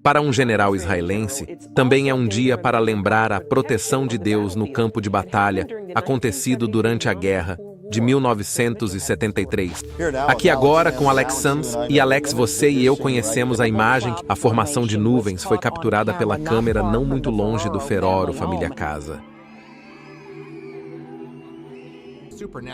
Para um general israelense, também é um dia para lembrar a proteção de Deus no campo de batalha acontecido durante a guerra de 1973. Aqui agora com Alex Sams. E Alex, você e eu conhecemos a imagem. A formação de nuvens foi capturada pela câmera não muito longe do Ferroro Família Casa.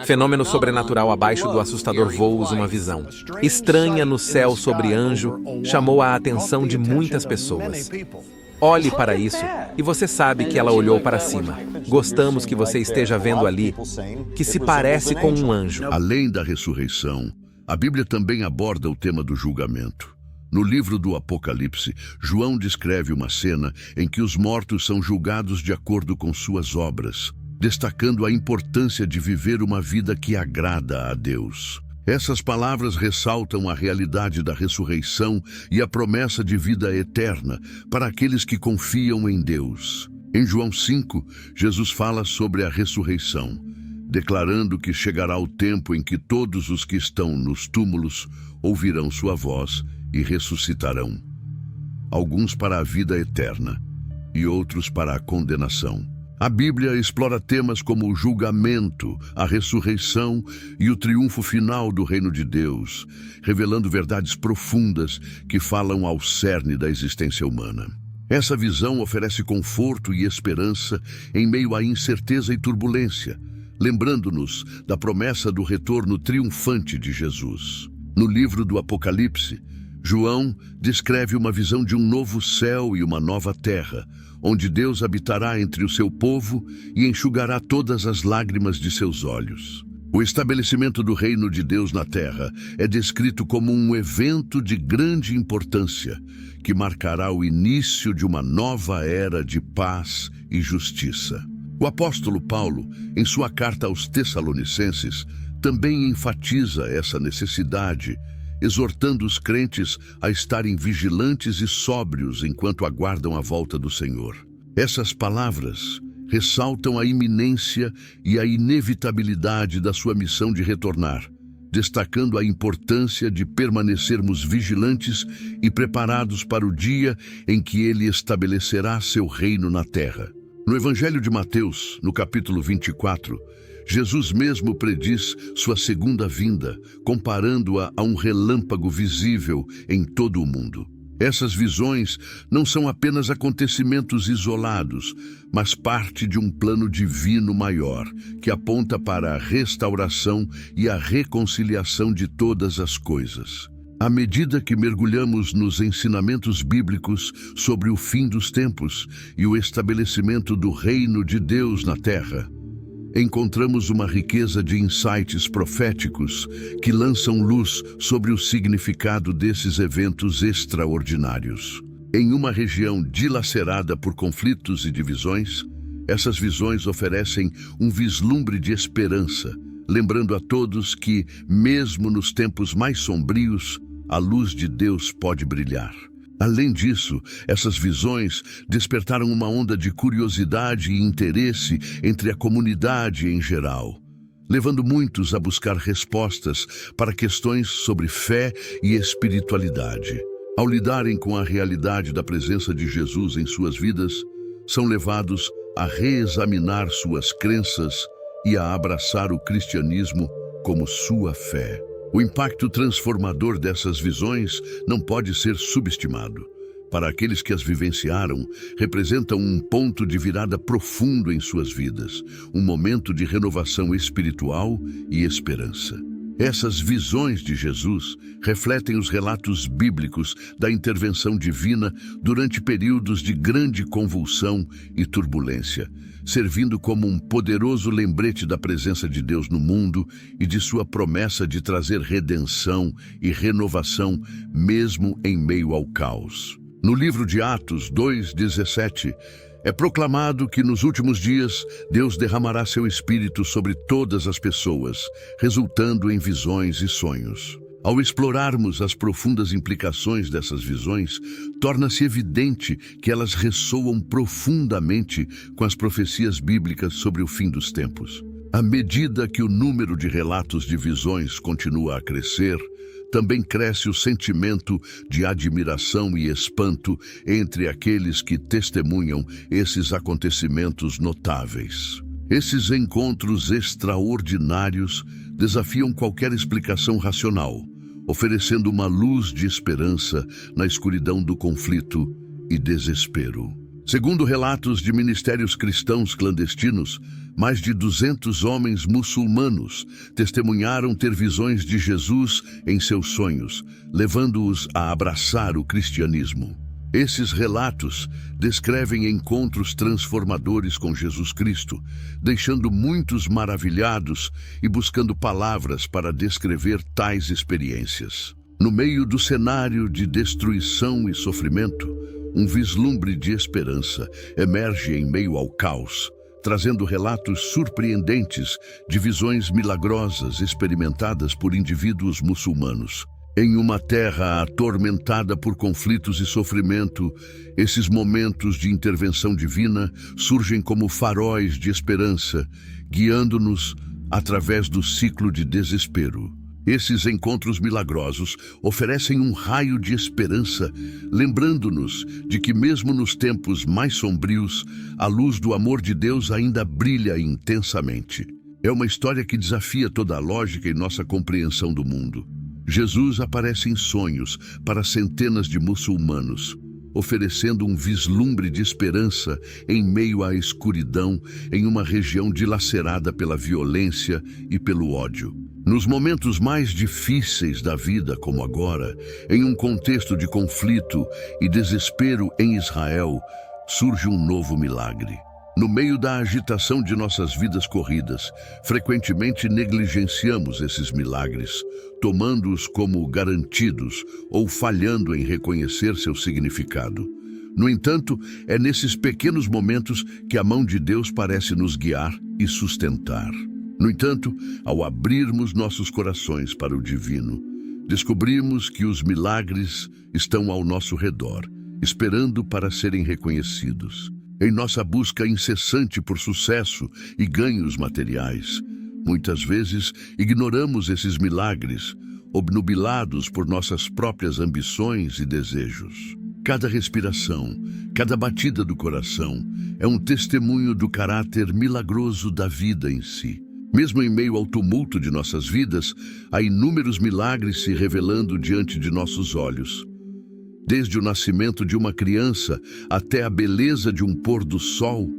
Fenômeno sobrenatural abaixo do assustador voo, uma visão estranha no céu sobre anjo chamou a atenção de muitas pessoas. Olhe para isso, e você sabe que ela olhou para cima. Gostamos que você esteja vendo ali, que se parece com um anjo. Além da ressurreição, a Bíblia também aborda o tema do julgamento. No livro do Apocalipse, João descreve uma cena em que os mortos são julgados de acordo com suas obras, destacando a importância de viver uma vida que agrada a Deus. Essas palavras ressaltam a realidade da ressurreição e a promessa de vida eterna para aqueles que confiam em Deus. Em João 5, Jesus fala sobre a ressurreição, declarando que chegará o tempo em que todos os que estão nos túmulos ouvirão sua voz e ressuscitarão. Alguns para a vida eterna e outros para a condenação. A Bíblia explora temas como o julgamento, a ressurreição e o triunfo final do reino de Deus, revelando verdades profundas que falam ao cerne da existência humana. Essa visão oferece conforto e esperança em meio à incerteza e turbulência, lembrando-nos da promessa do retorno triunfante de Jesus. No livro do Apocalipse, João descreve uma visão de um novo céu e uma nova terra, onde Deus habitará entre o seu povo e enxugará todas as lágrimas de seus olhos. O estabelecimento do reino de Deus na terra é descrito como um evento de grande importância, que marcará o início de uma nova era de paz e justiça. O apóstolo Paulo, em sua carta aos Tessalonicenses, também enfatiza essa necessidade, exortando os crentes a estarem vigilantes e sóbrios enquanto aguardam a volta do Senhor. Essas palavras ressaltam a iminência e a inevitabilidade da sua missão de retornar, destacando a importância de permanecermos vigilantes e preparados para o dia em que ele estabelecerá seu reino na terra. No Evangelho de Mateus, no capítulo 24, Jesus mesmo prediz sua segunda vinda, comparando-a a um relâmpago visível em todo o mundo. Essas visões não são apenas acontecimentos isolados, mas parte de um plano divino maior, que aponta para a restauração e a reconciliação de todas as coisas. À medida que mergulhamos nos ensinamentos bíblicos sobre o fim dos tempos e o estabelecimento do reino de Deus na terra, encontramos uma riqueza de insights proféticos que lançam luz sobre o significado desses eventos extraordinários. Em uma região dilacerada por conflitos e divisões, essas visões oferecem um vislumbre de esperança, lembrando a todos que, mesmo nos tempos mais sombrios, a luz de Deus pode brilhar. Além disso, essas visões despertaram uma onda de curiosidade e interesse entre a comunidade em geral, levando muitos a buscar respostas para questões sobre fé e espiritualidade. Ao lidarem com a realidade da presença de Jesus em suas vidas, são levados a reexaminar suas crenças e a abraçar o cristianismo como sua fé. O impacto transformador dessas visões não pode ser subestimado. Para aqueles que as vivenciaram, representam um ponto de virada profundo em suas vidas, um momento de renovação espiritual e esperança. Essas visões de Jesus refletem os relatos bíblicos da intervenção divina durante períodos de grande convulsão e turbulência, servindo como um poderoso lembrete da presença de Deus no mundo e de sua promessa de trazer redenção e renovação mesmo em meio ao caos. No livro de Atos 2:17, é proclamado que nos últimos dias Deus derramará seu Espírito sobre todas as pessoas, resultando em visões e sonhos. Ao explorarmos as profundas implicações dessas visões, torna-se evidente que elas ressoam profundamente com as profecias bíblicas sobre o fim dos tempos. À medida que o número de relatos de visões continua a crescer, também cresce o sentimento de admiração e espanto entre aqueles que testemunham esses acontecimentos notáveis. Esses encontros extraordinários desafiam qualquer explicação racional, oferecendo uma luz de esperança na escuridão do conflito e desespero. Segundo relatos de ministérios cristãos clandestinos, mais de 200 homens muçulmanos testemunharam ter visões de Jesus em seus sonhos, levando-os a abraçar o cristianismo. Esses relatos descrevem encontros transformadores com Jesus Cristo, deixando muitos maravilhados e buscando palavras para descrever tais experiências. No meio do cenário de destruição e sofrimento, um vislumbre de esperança emerge em meio ao caos, trazendo relatos surpreendentes de visões milagrosas experimentadas por indivíduos muçulmanos. Em uma terra atormentada por conflitos e sofrimento, esses momentos de intervenção divina surgem como faróis de esperança, guiando-nos através do ciclo de desespero. Esses encontros milagrosos oferecem um raio de esperança, lembrando-nos de que mesmo nos tempos mais sombrios, a luz do amor de Deus ainda brilha intensamente. É uma história que desafia toda a lógica e nossa compreensão do mundo. Jesus aparece em sonhos para centenas de muçulmanos, oferecendo um vislumbre de esperança em meio à escuridão em uma região dilacerada pela violência e pelo ódio. Nos momentos mais difíceis da vida, como agora, em um contexto de conflito e desespero em Israel, surge um novo milagre. No meio da agitação de nossas vidas corridas, frequentemente negligenciamos esses milagres, tomando-os como garantidos ou falhando em reconhecer seu significado. No entanto, é nesses pequenos momentos que a mão de Deus parece nos guiar e sustentar. No entanto, ao abrirmos nossos corações para o divino, descobrimos que os milagres estão ao nosso redor, esperando para serem reconhecidos. Em nossa busca incessante por sucesso e ganhos materiais, muitas vezes ignoramos esses milagres, obnubilados por nossas próprias ambições e desejos. Cada respiração, cada batida do coração é um testemunho do caráter milagroso da vida em si. Mesmo em meio ao tumulto de nossas vidas, há inúmeros milagres se revelando diante de nossos olhos. Desde o nascimento de uma criança até a beleza de um pôr do sol,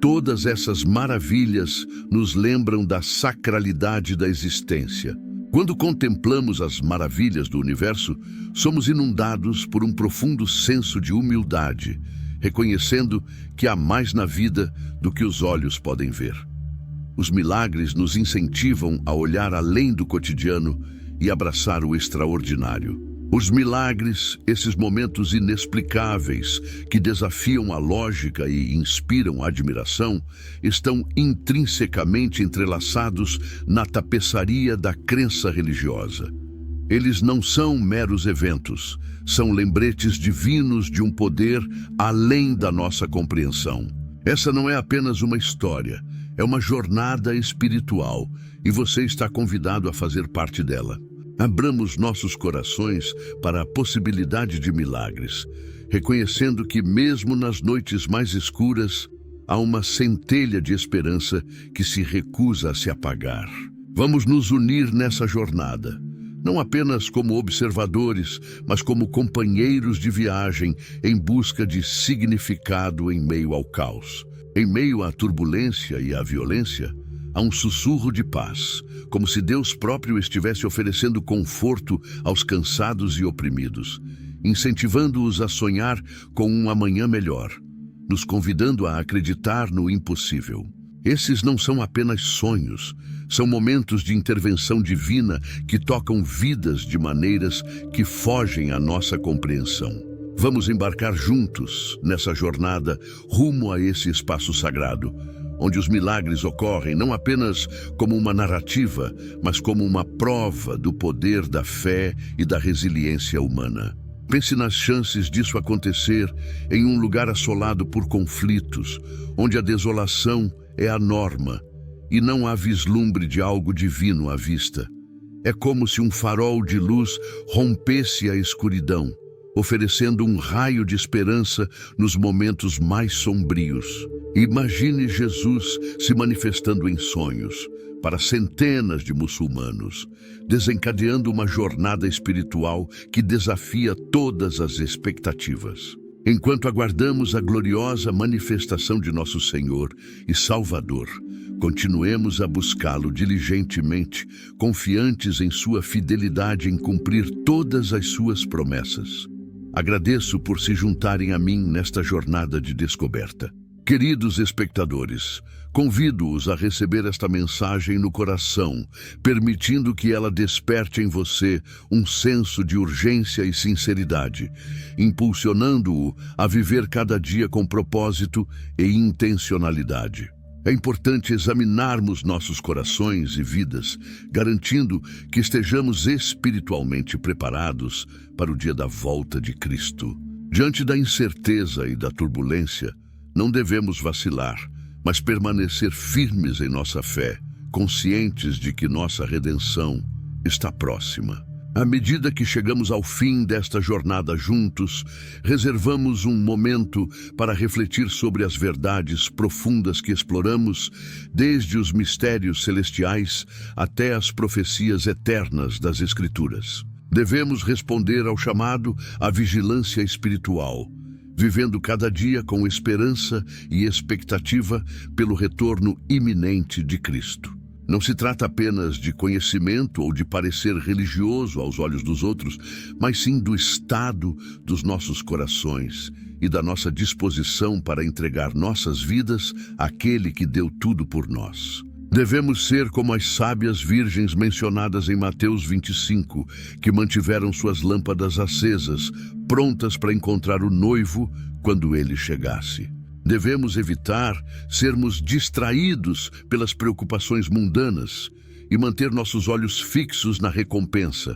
todas essas maravilhas nos lembram da sacralidade da existência. Quando contemplamos as maravilhas do universo, somos inundados por um profundo senso de humildade, reconhecendo que há mais na vida do que os olhos podem ver. Os milagres nos incentivam a olhar além do cotidiano e abraçar o extraordinário. Os milagres, esses momentos inexplicáveis que desafiam a lógica e inspiram a admiração, estão intrinsecamente entrelaçados na tapeçaria da crença religiosa. Eles não são meros eventos, são lembretes divinos de um poder além da nossa compreensão. Essa não é apenas uma história, é uma jornada espiritual e você está convidado a fazer parte dela. Abramos nossos corações para a possibilidade de milagres, reconhecendo que mesmo nas noites mais escuras, há uma centelha de esperança que se recusa a se apagar. Vamos nos unir nessa jornada, não apenas como observadores, mas como companheiros de viagem em busca de significado em meio ao caos. Em meio à turbulência e à violência, há um sussurro de paz, como se Deus próprio estivesse oferecendo conforto aos cansados e oprimidos, incentivando-os a sonhar com um amanhã melhor, nos convidando a acreditar no impossível. Esses não são apenas sonhos, são momentos de intervenção divina que tocam vidas de maneiras que fogem à nossa compreensão. Vamos embarcar juntos nessa jornada rumo a esse espaço sagrado, onde os milagres ocorrem não apenas como uma narrativa, mas como uma prova do poder da fé e da resiliência humana. Pense nas chances disso acontecer em um lugar assolado por conflitos, onde a desolação é a norma e não há vislumbre de algo divino à vista. É como se um farol de luz rompesse a escuridão, oferecendo um raio de esperança nos momentos mais sombrios. Imagine Jesus se manifestando em sonhos para centenas de muçulmanos, desencadeando uma jornada espiritual que desafia todas as expectativas. Enquanto aguardamos a gloriosa manifestação de nosso Senhor e Salvador, continuemos a buscá-lo diligentemente, confiantes em sua fidelidade em cumprir todas as suas promessas. Agradeço por se juntarem a mim nesta jornada de descoberta. Queridos espectadores, convido-os a receber esta mensagem no coração, permitindo que ela desperte em você um senso de urgência e sinceridade, impulsionando-o a viver cada dia com propósito e intencionalidade. É importante examinarmos nossos corações e vidas, garantindo que estejamos espiritualmente preparados para o dia da volta de Cristo. Diante da incerteza e da turbulência, não devemos vacilar, mas permanecer firmes em nossa fé, conscientes de que nossa redenção está próxima. À medida que chegamos ao fim desta jornada juntos, reservamos um momento para refletir sobre as verdades profundas que exploramos, desde os mistérios celestiais até as profecias eternas das Escrituras. Devemos responder ao chamado à vigilância espiritual, vivendo cada dia com esperança e expectativa pelo retorno iminente de Cristo. Não se trata apenas de conhecimento ou de parecer religioso aos olhos dos outros, mas sim do estado dos nossos corações e da nossa disposição para entregar nossas vidas àquele que deu tudo por nós. Devemos ser como as sábias virgens mencionadas em Mateus 25, que mantiveram suas lâmpadas acesas, prontas para encontrar o noivo quando ele chegasse. Devemos evitar sermos distraídos pelas preocupações mundanas e manter nossos olhos fixos na recompensa,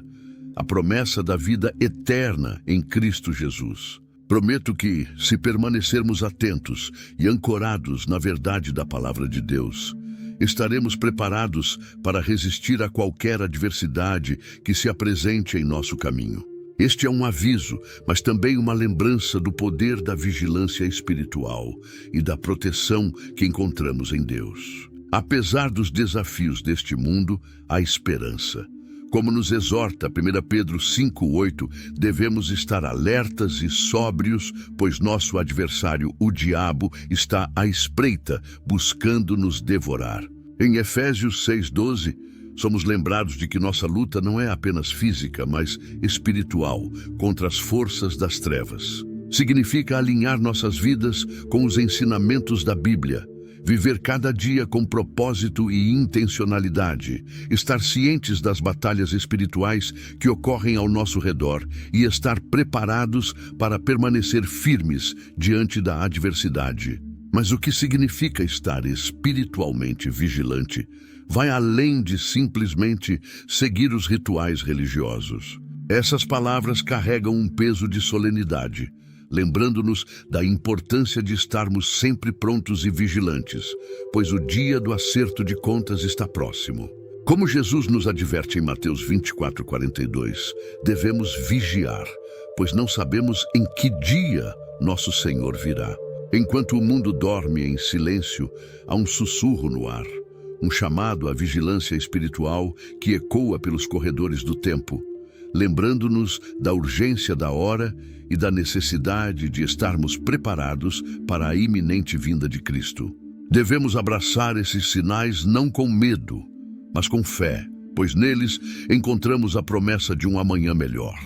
a promessa da vida eterna em Cristo Jesus. Prometo que, se permanecermos atentos e ancorados na verdade da palavra de Deus, estaremos preparados para resistir a qualquer adversidade que se apresente em nosso caminho. Este é um aviso, mas também uma lembrança do poder da vigilância espiritual e da proteção que encontramos em Deus. Apesar dos desafios deste mundo, há esperança. Como nos exorta 1 Pedro 5,8, devemos estar alertas e sóbrios, pois nosso adversário, o diabo, está à espreita, buscando nos devorar. Em Efésios 6,12, somos lembrados de que nossa luta não é apenas física, mas espiritual, contra as forças das trevas. Significa alinhar nossas vidas com os ensinamentos da Bíblia, viver cada dia com propósito e intencionalidade, estar cientes das batalhas espirituais que ocorrem ao nosso redor e estar preparados para permanecer firmes diante da adversidade. Mas o que significa estar espiritualmente vigilante vai além de simplesmente seguir os rituais religiosos. Essas palavras carregam um peso de solenidade, lembrando-nos da importância de estarmos sempre prontos e vigilantes, pois o dia do acerto de contas está próximo. Como Jesus nos adverte em Mateus 24:42, devemos vigiar, pois não sabemos em que dia nosso Senhor virá. Enquanto o mundo dorme em silêncio, há um sussurro no ar, um chamado à vigilância espiritual que ecoa pelos corredores do tempo, lembrando-nos da urgência da hora e da necessidade de estarmos preparados para a iminente vinda de Cristo. Devemos abraçar esses sinais não com medo, mas com fé, pois neles encontramos a promessa de um amanhã melhor.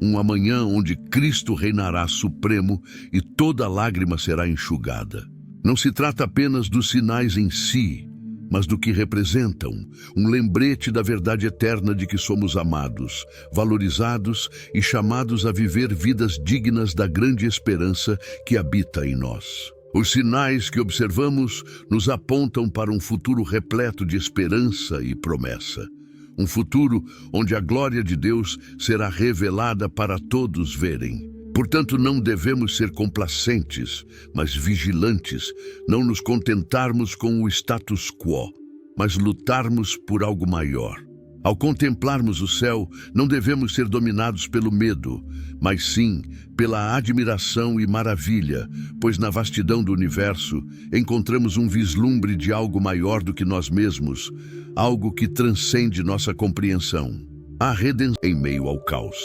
Um amanhã onde Cristo reinará supremo e toda lágrima será enxugada. Não se trata apenas dos sinais em si, mas do que representam, um lembrete da verdade eterna de que somos amados, valorizados e chamados a viver vidas dignas da grande esperança que habita em nós. Os sinais que observamos nos apontam para um futuro repleto de esperança e promessa. Um futuro onde a glória de Deus será revelada para todos verem. Portanto, não devemos ser complacentes, mas vigilantes, não nos contentarmos com o status quo, mas lutarmos por algo maior. Ao contemplarmos o céu, não devemos ser dominados pelo medo, mas sim pela admiração e maravilha, pois na vastidão do universo encontramos um vislumbre de algo maior do que nós mesmos, algo que transcende nossa compreensão. A redenção em meio ao caos.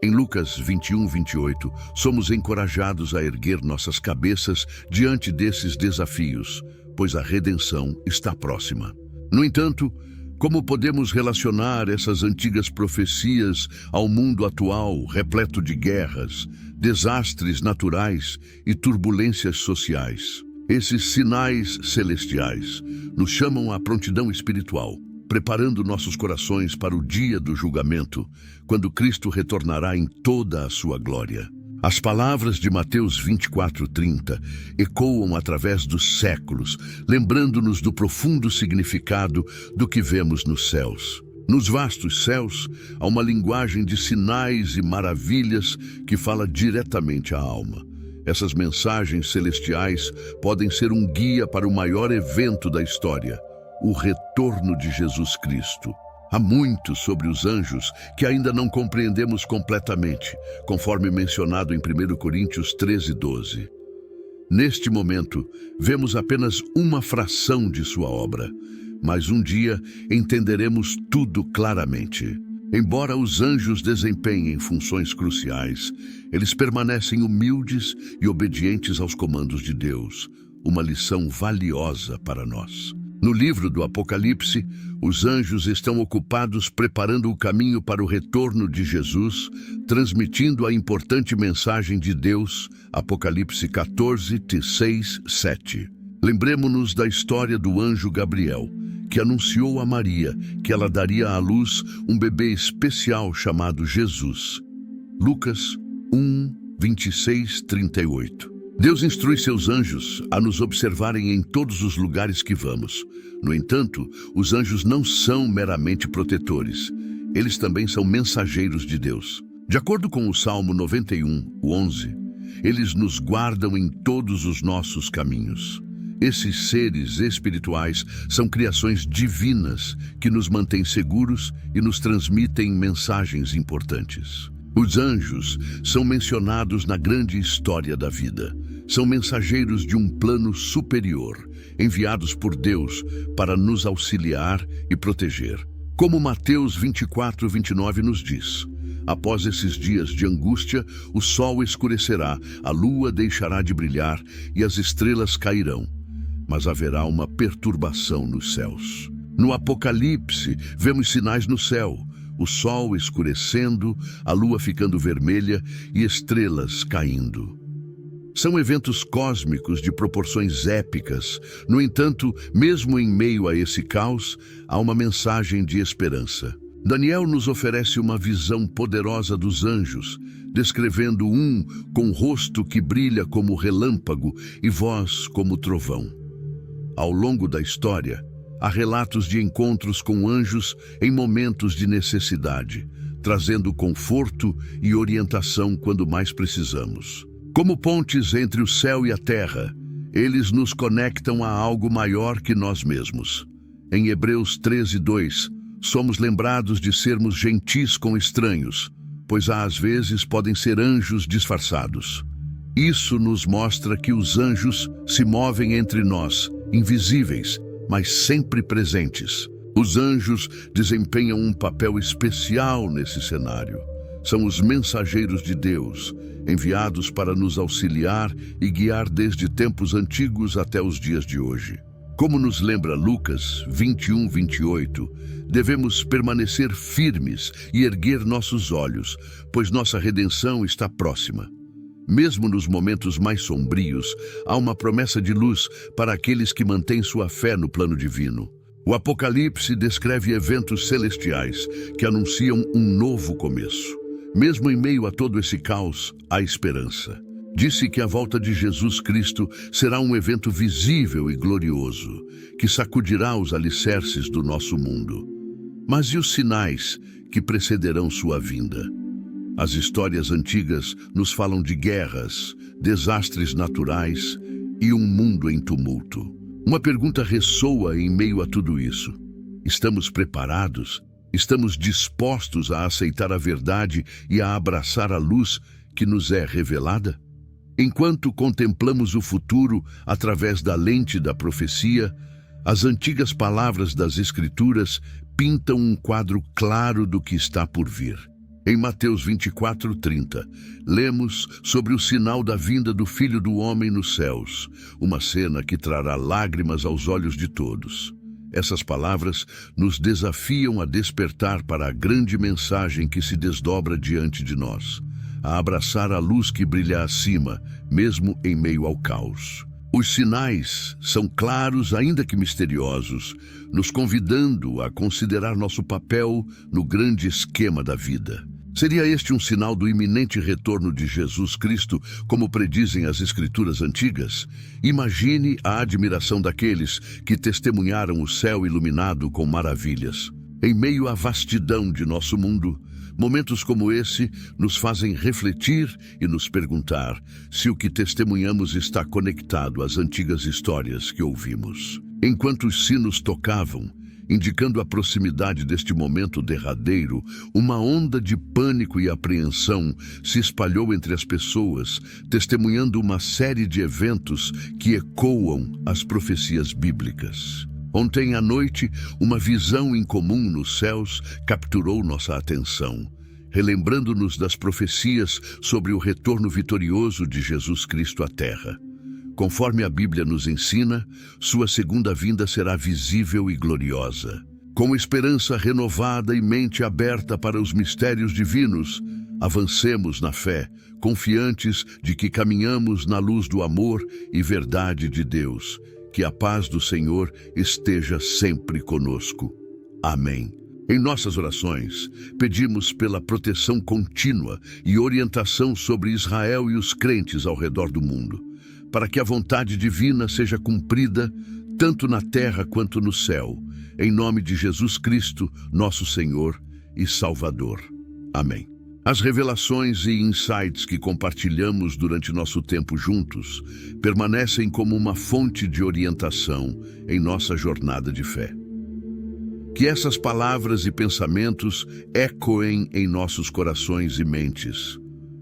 Em Lucas 21:28, somos encorajados a erguer nossas cabeças diante desses desafios, pois a redenção está próxima. No entanto, como podemos relacionar essas antigas profecias ao mundo atual, repleto de guerras, desastres naturais e turbulências sociais? Esses sinais celestiais nos chamam à prontidão espiritual, preparando nossos corações para o dia do julgamento, quando Cristo retornará em toda a sua glória. As palavras de Mateus 24:30 ecoam através dos séculos, lembrando-nos do profundo significado do que vemos nos céus. Nos vastos céus, há uma linguagem de sinais e maravilhas que fala diretamente à alma. Essas mensagens celestiais podem ser um guia para o maior evento da história, o retorno de Jesus Cristo. Há muito sobre os anjos que ainda não compreendemos completamente, conforme mencionado em 1 Coríntios 13:12. Neste momento, vemos apenas uma fração de sua obra, mas um dia entenderemos tudo claramente. Embora os anjos desempenhem funções cruciais, eles permanecem humildes e obedientes aos comandos de Deus, uma lição valiosa para nós. No livro do Apocalipse, os anjos estão ocupados preparando o caminho para o retorno de Jesus, transmitindo a importante mensagem de Deus, Apocalipse 14:6-7. Lembremos-nos da história do anjo Gabriel, que anunciou a Maria que ela daria à luz um bebê especial chamado Jesus. Lucas 1:26-38. Deus instrui seus anjos a nos observarem em todos os lugares que vamos. No entanto, os anjos não são meramente protetores. Eles também são mensageiros de Deus. De acordo com o Salmo 91:11, eles nos guardam em todos os nossos caminhos. Esses seres espirituais são criações divinas que nos mantêm seguros e nos transmitem mensagens importantes. Os anjos são mencionados na grande história da vida. São mensageiros de um plano superior, enviados por Deus para nos auxiliar e proteger. Como Mateus 24:29 nos diz: após esses dias de angústia, o sol escurecerá, a lua deixará de brilhar e as estrelas cairão, mas haverá uma perturbação nos céus. No Apocalipse, vemos sinais no céu: o sol escurecendo, a lua ficando vermelha e estrelas caindo. São eventos cósmicos de proporções épicas. No entanto, mesmo em meio a esse caos, há uma mensagem de esperança. Daniel nos oferece uma visão poderosa dos anjos, descrevendo um com rosto que brilha como relâmpago e voz como trovão. Ao longo da história, há relatos de encontros com anjos em momentos de necessidade, trazendo conforto e orientação quando mais precisamos. Como pontes entre o céu e a terra, eles nos conectam a algo maior que nós mesmos. Em Hebreus 13:2, somos lembrados de sermos gentis com estranhos, pois às vezes podem ser anjos disfarçados. Isso nos mostra que os anjos se movem entre nós, invisíveis, mas sempre presentes. Os anjos desempenham um papel especial nesse cenário. São os mensageiros de Deus, enviados para nos auxiliar e guiar desde tempos antigos até os dias de hoje. Como nos lembra Lucas 21:28, devemos permanecer firmes e erguer nossos olhos, pois nossa redenção está próxima. Mesmo nos momentos mais sombrios, há uma promessa de luz para aqueles que mantêm sua fé no plano divino. O Apocalipse descreve eventos celestiais que anunciam um novo começo. Mesmo em meio a todo esse caos, há esperança. Disse que a volta de Jesus Cristo será um evento visível e glorioso, que sacudirá os alicerces do nosso mundo. Mas e os sinais que precederão sua vinda? As histórias antigas nos falam de guerras, desastres naturais e um mundo em tumulto. Uma pergunta ressoa em meio a tudo isso: Estamos preparados? Estamos dispostos a aceitar a verdade e a abraçar a luz que nos é revelada? Enquanto contemplamos o futuro através da lente da profecia, as antigas palavras das Escrituras pintam um quadro claro do que está por vir. Em Mateus 24:30, lemos sobre o sinal da vinda do Filho do Homem nos céus, uma cena que trará lágrimas aos olhos de todos. Essas palavras nos desafiam a despertar para a grande mensagem que se desdobra diante de nós, a abraçar a luz que brilha acima, mesmo em meio ao caos. Os sinais são claros, ainda que misteriosos, nos convidando a considerar nosso papel no grande esquema da vida. Seria este um sinal do iminente retorno de Jesus Cristo, como predizem as Escrituras antigas? Imagine a admiração daqueles que testemunharam o céu iluminado com maravilhas. Em meio à vastidão de nosso mundo, momentos como esse nos fazem refletir e nos perguntar se o que testemunhamos está conectado às antigas histórias que ouvimos. Enquanto os sinos tocavam, indicando a proximidade deste momento derradeiro, uma onda de pânico e apreensão se espalhou entre as pessoas, testemunhando uma série de eventos que ecoam as profecias bíblicas. Ontem à noite, uma visão incomum nos céus capturou nossa atenção, relembrando-nos das profecias sobre o retorno vitorioso de Jesus Cristo à Terra. Conforme a Bíblia nos ensina, sua segunda vinda será visível e gloriosa. Com esperança renovada e mente aberta para os mistérios divinos, avancemos na fé, confiantes de que caminhamos na luz do amor e verdade de Deus. Que a paz do Senhor esteja sempre conosco. Amém. Em nossas orações, pedimos pela proteção contínua e orientação sobre Israel e os crentes ao redor do mundo, para que a vontade divina seja cumprida tanto na terra quanto no céu, em nome de Jesus Cristo, nosso Senhor e Salvador. Amém. As revelações e insights que compartilhamos durante nosso tempo juntos permanecem como uma fonte de orientação em nossa jornada de fé. Que essas palavras e pensamentos ecoem em nossos corações e mentes,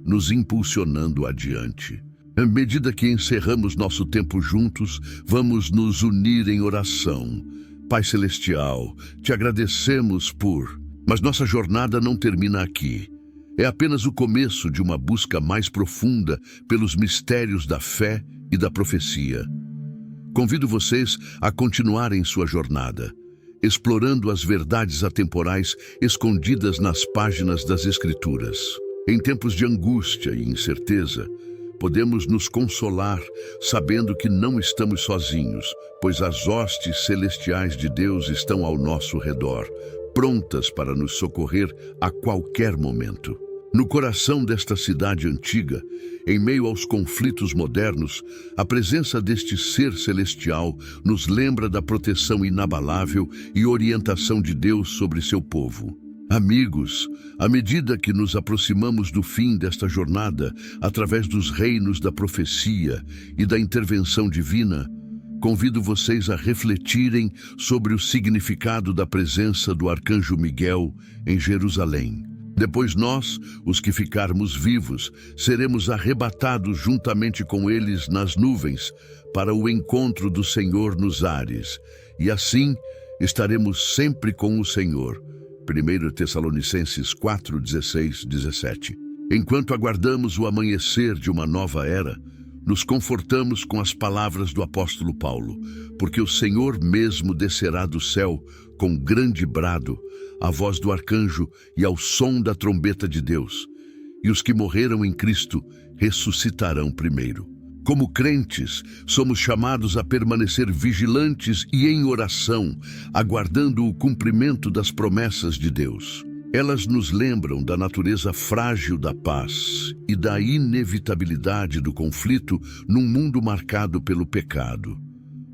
nos impulsionando adiante. À medida que encerramos nosso tempo juntos, vamos nos unir em oração. Pai Celestial, te agradecemos Mas nossa jornada não termina aqui. É apenas o começo de uma busca mais profunda pelos mistérios da fé e da profecia. Convido vocês a continuarem sua jornada, explorando as verdades atemporais escondidas nas páginas das Escrituras. Em tempos de angústia e incerteza, podemos nos consolar sabendo que não estamos sozinhos, pois as hostes celestiais de Deus estão ao nosso redor, prontas para nos socorrer a qualquer momento. No coração desta cidade antiga, em meio aos conflitos modernos, a presença deste ser celestial nos lembra da proteção inabalável e orientação de Deus sobre seu povo. Amigos, à medida que nos aproximamos do fim desta jornada, através dos reinos da profecia e da intervenção divina, convido vocês a refletirem sobre o significado da presença do arcanjo Miguel em Jerusalém. Depois nós, os que ficarmos vivos, seremos arrebatados juntamente com eles nas nuvens para o encontro do Senhor nos ares. E assim estaremos sempre com o Senhor. 1 Tessalonicenses 4, 16, 17. Enquanto aguardamos o amanhecer de uma nova era, nos confortamos com as palavras do apóstolo Paulo, porque o Senhor mesmo descerá do céu com grande brado, a voz do arcanjo e ao som da trombeta de Deus, e os que morreram em Cristo ressuscitarão primeiro. Como crentes, somos chamados a permanecer vigilantes e em oração, aguardando o cumprimento das promessas de Deus. Elas nos lembram da natureza frágil da paz e da inevitabilidade do conflito num mundo marcado pelo pecado.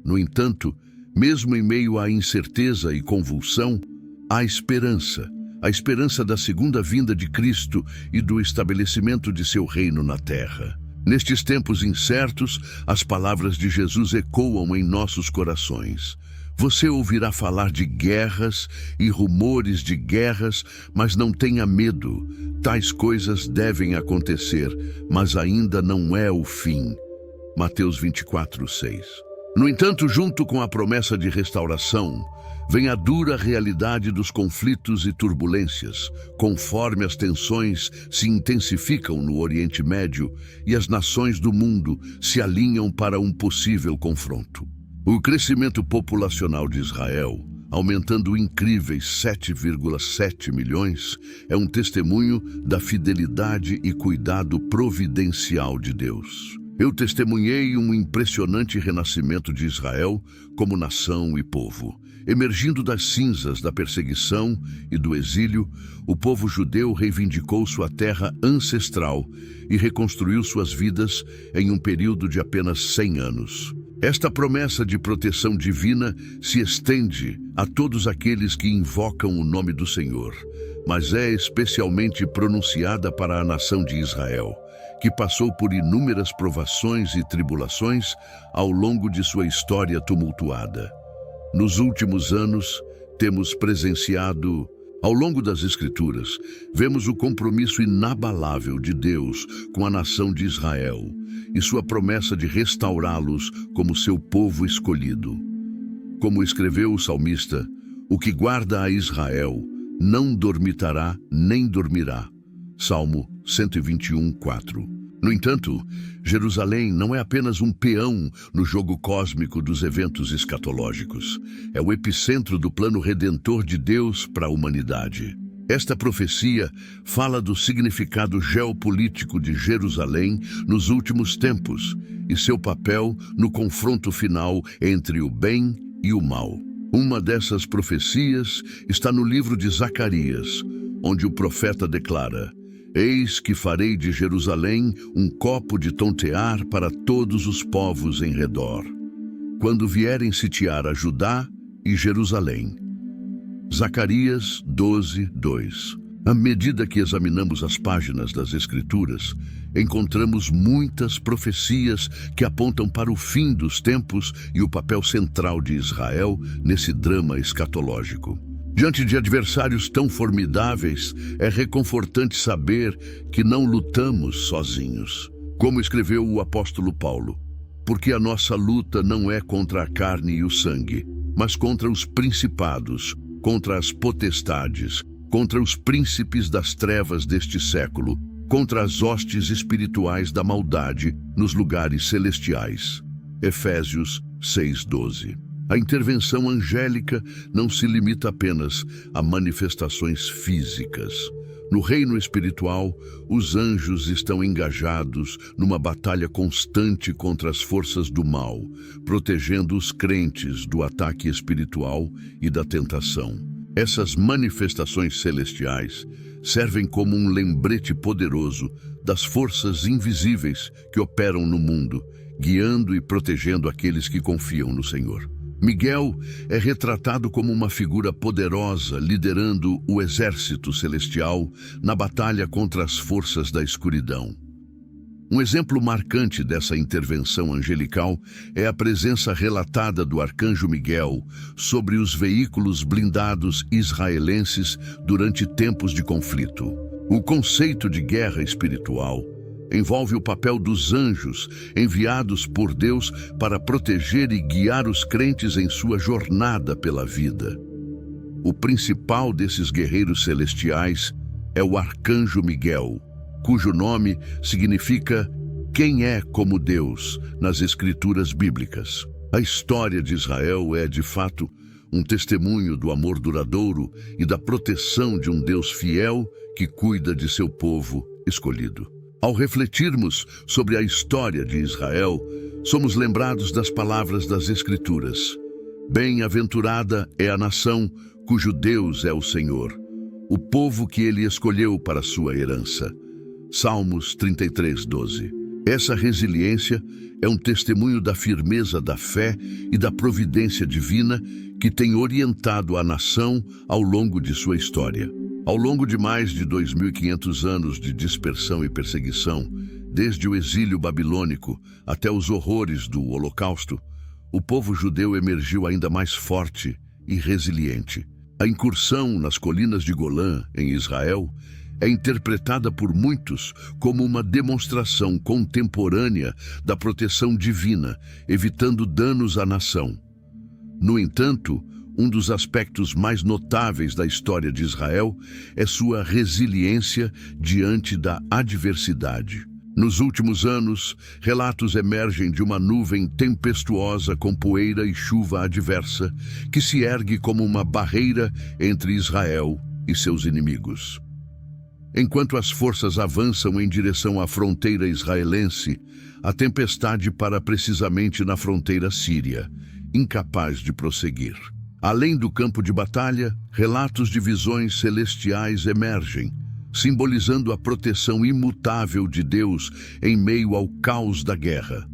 No entanto, mesmo em meio à incerteza e convulsão, há esperança, a esperança da segunda vinda de Cristo e do estabelecimento de seu reino na terra. Nestes tempos incertos, as palavras de Jesus ecoam em nossos corações. Você ouvirá falar de guerras e rumores de guerras, mas não tenha medo. Tais coisas devem acontecer, mas ainda não é o fim. Mateus 24:6. No entanto, junto com a promessa de restauração, vem a dura realidade dos conflitos e turbulências, conforme as tensões se intensificam no Oriente Médio e as nações do mundo se alinham para um possível confronto. O crescimento populacional de Israel, aumentando incríveis 7,7 milhões, é um testemunho da fidelidade e cuidado providencial de Deus. Eu testemunhei um impressionante renascimento de Israel como nação e povo. Emergindo das cinzas da perseguição e do exílio, o povo judeu reivindicou sua terra ancestral e reconstruiu suas vidas em um período de apenas 100 anos. Esta promessa de proteção divina se estende a todos aqueles que invocam o nome do Senhor, mas é especialmente pronunciada para a nação de Israel, que passou por inúmeras provações e tribulações ao longo de sua história tumultuada. Nos últimos anos, temos presenciado, ao longo das Escrituras, vemos o compromisso inabalável de Deus com a nação de Israel e sua promessa de restaurá-los como seu povo escolhido. Como escreveu o salmista, o que guarda a Israel não dormitará nem dormirá. Salmo 121:4. No entanto, Jerusalém não é apenas um peão no jogo cósmico dos eventos escatológicos. É o epicentro do plano redentor de Deus para a humanidade. Esta profecia fala do significado geopolítico de Jerusalém nos últimos tempos e seu papel no confronto final entre o bem e o mal. Uma dessas profecias está no livro de Zacarias, onde o profeta declara: Eis que farei de Jerusalém um copo de tontear para todos os povos em redor, quando vierem sitiar a Judá e Jerusalém. Zacarias 12:2. À medida que examinamos as páginas das Escrituras, encontramos muitas profecias que apontam para o fim dos tempos e o papel central de Israel nesse drama escatológico. Diante de adversários tão formidáveis, é reconfortante saber que não lutamos sozinhos. Como escreveu o apóstolo Paulo, porque a nossa luta não é contra a carne e o sangue, mas contra os principados, contra as potestades, contra os príncipes das trevas deste século, contra as hostes espirituais da maldade nos lugares celestiais. Efésios 6:12. A intervenção angélica não se limita apenas a manifestações físicas. No reino espiritual, os anjos estão engajados numa batalha constante contra as forças do mal, protegendo os crentes do ataque espiritual e da tentação. Essas manifestações celestiais servem como um lembrete poderoso das forças invisíveis que operam no mundo, guiando e protegendo aqueles que confiam no Senhor. Miguel é retratado como uma figura poderosa liderando o exército celestial na batalha contra as forças da escuridão. Um exemplo marcante dessa intervenção angelical é a presença relatada do arcanjo Miguel sobre os veículos blindados israelenses durante tempos de conflito. O conceito de guerra espiritual envolve o papel dos anjos enviados por Deus para proteger e guiar os crentes em sua jornada pela vida. O principal desses guerreiros celestiais é o arcanjo Miguel, cujo nome significa quem é como Deus nas escrituras bíblicas. A história de Israel é, de fato, um testemunho do amor duradouro e da proteção de um Deus fiel que cuida de seu povo escolhido. Ao refletirmos sobre a história de Israel, somos lembrados das palavras das Escrituras. Bem-aventurada é a nação cujo Deus é o Senhor, o povo que ele escolheu para sua herança. Salmos 33:12. Essa resiliência é um testemunho da firmeza da fé e da providência divina que tem orientado a nação ao longo de sua história. Ao longo de mais de 2.500 anos de dispersão e perseguição, desde o exílio babilônico até os horrores do Holocausto, o povo judeu emergiu ainda mais forte e resiliente. A incursão nas colinas de Golã, em Israel, é interpretada por muitos como uma demonstração contemporânea da proteção divina, evitando danos à nação. No entanto, um dos aspectos mais notáveis da história de Israel é sua resiliência diante da adversidade. Nos últimos anos, relatos emergem de uma nuvem tempestuosa com poeira e chuva adversa, que se ergue como uma barreira entre Israel e seus inimigos. Enquanto as forças avançam em direção à fronteira israelense, a tempestade para precisamente na fronteira síria, incapaz de prosseguir. Além do campo de batalha, relatos de visões celestiais emergem, simbolizando a proteção imutável de Deus em meio ao caos da guerra.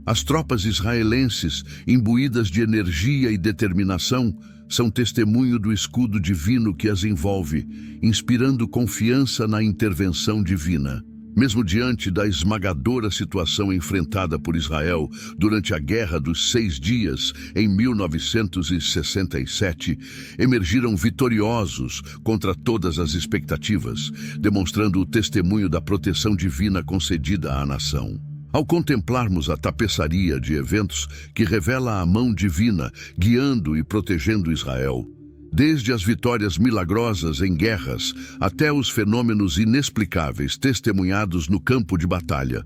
As tropas israelenses, imbuídas de energia e determinação, são testemunho do escudo divino que as envolve, inspirando confiança na intervenção divina. Mesmo diante da esmagadora situação enfrentada por Israel durante a Guerra dos 6 Dias, em 1967, emergiram vitoriosos contra todas as expectativas, demonstrando o testemunho da proteção divina concedida à nação. Ao contemplarmos a tapeçaria de eventos que revela a mão divina guiando e protegendo Israel, desde as vitórias milagrosas em guerras até os fenômenos inexplicáveis testemunhados no campo de batalha,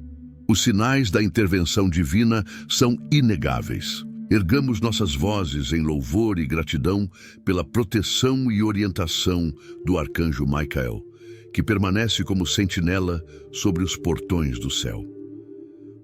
os sinais da intervenção divina são inegáveis. Ergamos nossas vozes em louvor e gratidão pela proteção e orientação do arcanjo Micael, que permanece como sentinela sobre os portões do céu.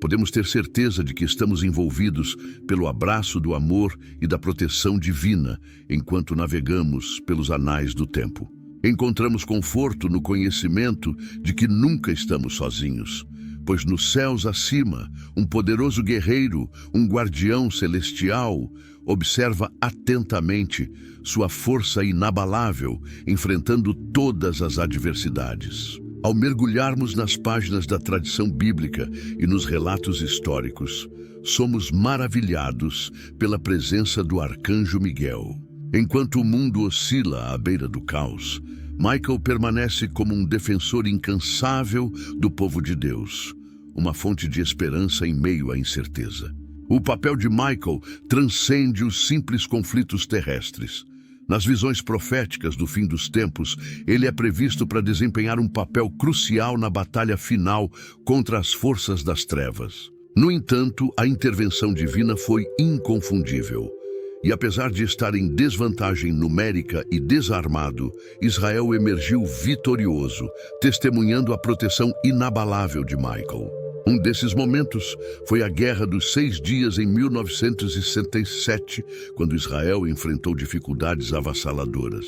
Podemos ter certeza de que estamos envolvidos pelo abraço do amor e da proteção divina enquanto navegamos pelos anais do tempo. Encontramos conforto no conhecimento de que nunca estamos sozinhos, pois nos céus acima, um poderoso guerreiro, um guardião celestial, observa atentamente sua força inabalável, enfrentando todas as adversidades. Ao mergulharmos nas páginas da tradição bíblica e nos relatos históricos, somos maravilhados pela presença do arcanjo Miguel. Enquanto o mundo oscila à beira do caos, Michael permanece como um defensor incansável do povo de Deus, uma fonte de esperança em meio à incerteza. O papel de Michael transcende os simples conflitos terrestres. Nas visões proféticas do fim dos tempos, ele é previsto para desempenhar um papel crucial na batalha final contra as forças das trevas. No entanto, a intervenção divina foi inconfundível. E apesar de estar em desvantagem numérica e desarmado, Israel emergiu vitorioso, testemunhando a proteção inabalável de Michael. Um desses momentos foi a Guerra dos 6 Dias em 1967, quando Israel enfrentou dificuldades avassaladoras.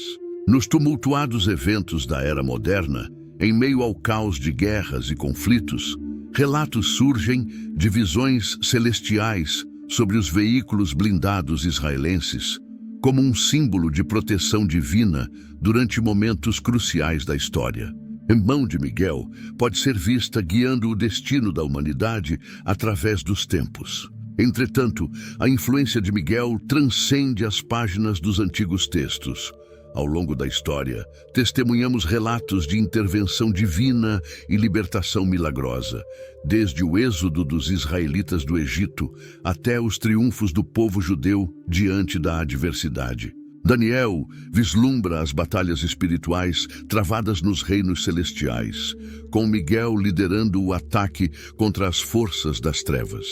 Nos tumultuados eventos da era moderna, em meio ao caos de guerras e conflitos, relatos surgem de visões celestiais sobre os veículos blindados israelenses, como um símbolo de proteção divina durante momentos cruciais da história. A mão de Miguel pode ser vista guiando o destino da humanidade através dos tempos. Entretanto, a influência de Miguel transcende as páginas dos antigos textos. Ao longo da história, testemunhamos relatos de intervenção divina e libertação milagrosa, desde o êxodo dos israelitas do Egito até os triunfos do povo judeu diante da adversidade. Daniel vislumbra as batalhas espirituais travadas nos reinos celestiais, com Miguel liderando o ataque contra as forças das trevas.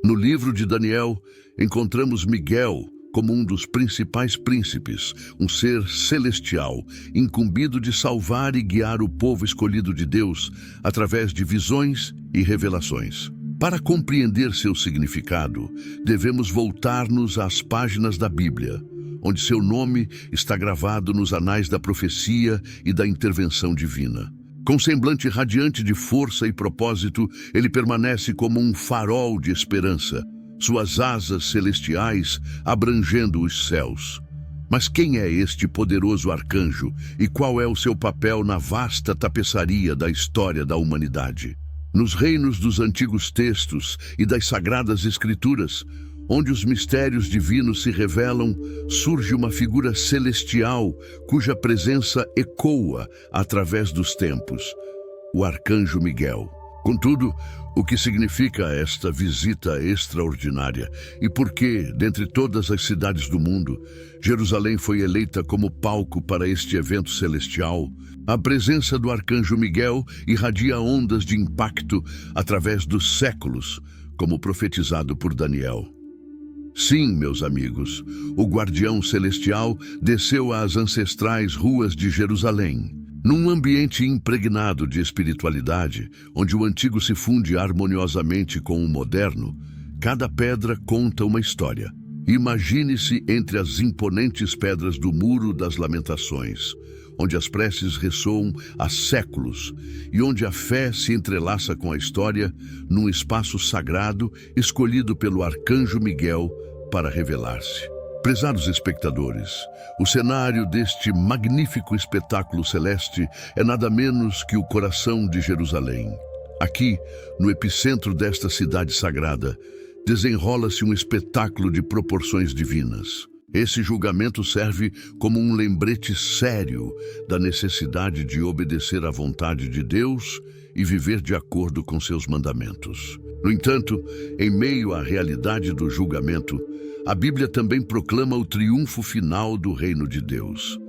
No livro de Daniel, encontramos Miguel como um dos principais príncipes, um ser celestial, incumbido de salvar e guiar o povo escolhido de Deus através de visões e revelações. Para compreender seu significado, devemos voltar-nos às páginas da Bíblia, onde seu nome está gravado nos anais da profecia e da intervenção divina. Com semblante radiante de força e propósito, ele permanece como um farol de esperança, suas asas celestiais abrangendo os céus. Mas quem é este poderoso arcanjo e qual é o seu papel na vasta tapeçaria da história da humanidade? Nos reinos dos antigos textos e das sagradas escrituras, onde os mistérios divinos se revelam, surge uma figura celestial cuja presença ecoa através dos tempos, o Arcanjo Miguel. Contudo, o que significa esta visita extraordinária e por que, dentre todas as cidades do mundo, Jerusalém foi eleita como palco para este evento celestial? A presença do Arcanjo Miguel irradia ondas de impacto através dos séculos, como profetizado por Daniel. Sim, meus amigos, o guardião celestial desceu às ancestrais ruas de Jerusalém. Num ambiente impregnado de espiritualidade, onde o antigo se funde harmoniosamente com o moderno, cada pedra conta uma história. Imagine-se entre as imponentes pedras do Muro das Lamentações, onde as preces ressoam há séculos e onde a fé se entrelaça com a história num espaço sagrado escolhido pelo Arcanjo Miguel para revelar-se. Prezados espectadores, o cenário deste magnífico espetáculo celeste é nada menos que o coração de Jerusalém. Aqui, no epicentro desta cidade sagrada, desenrola-se um espetáculo de proporções divinas. Esse julgamento serve como um lembrete sério da necessidade de obedecer à vontade de Deus e viver de acordo com seus mandamentos. No entanto, em meio à realidade do julgamento, a Bíblia também proclama o triunfo final do reino de Deus.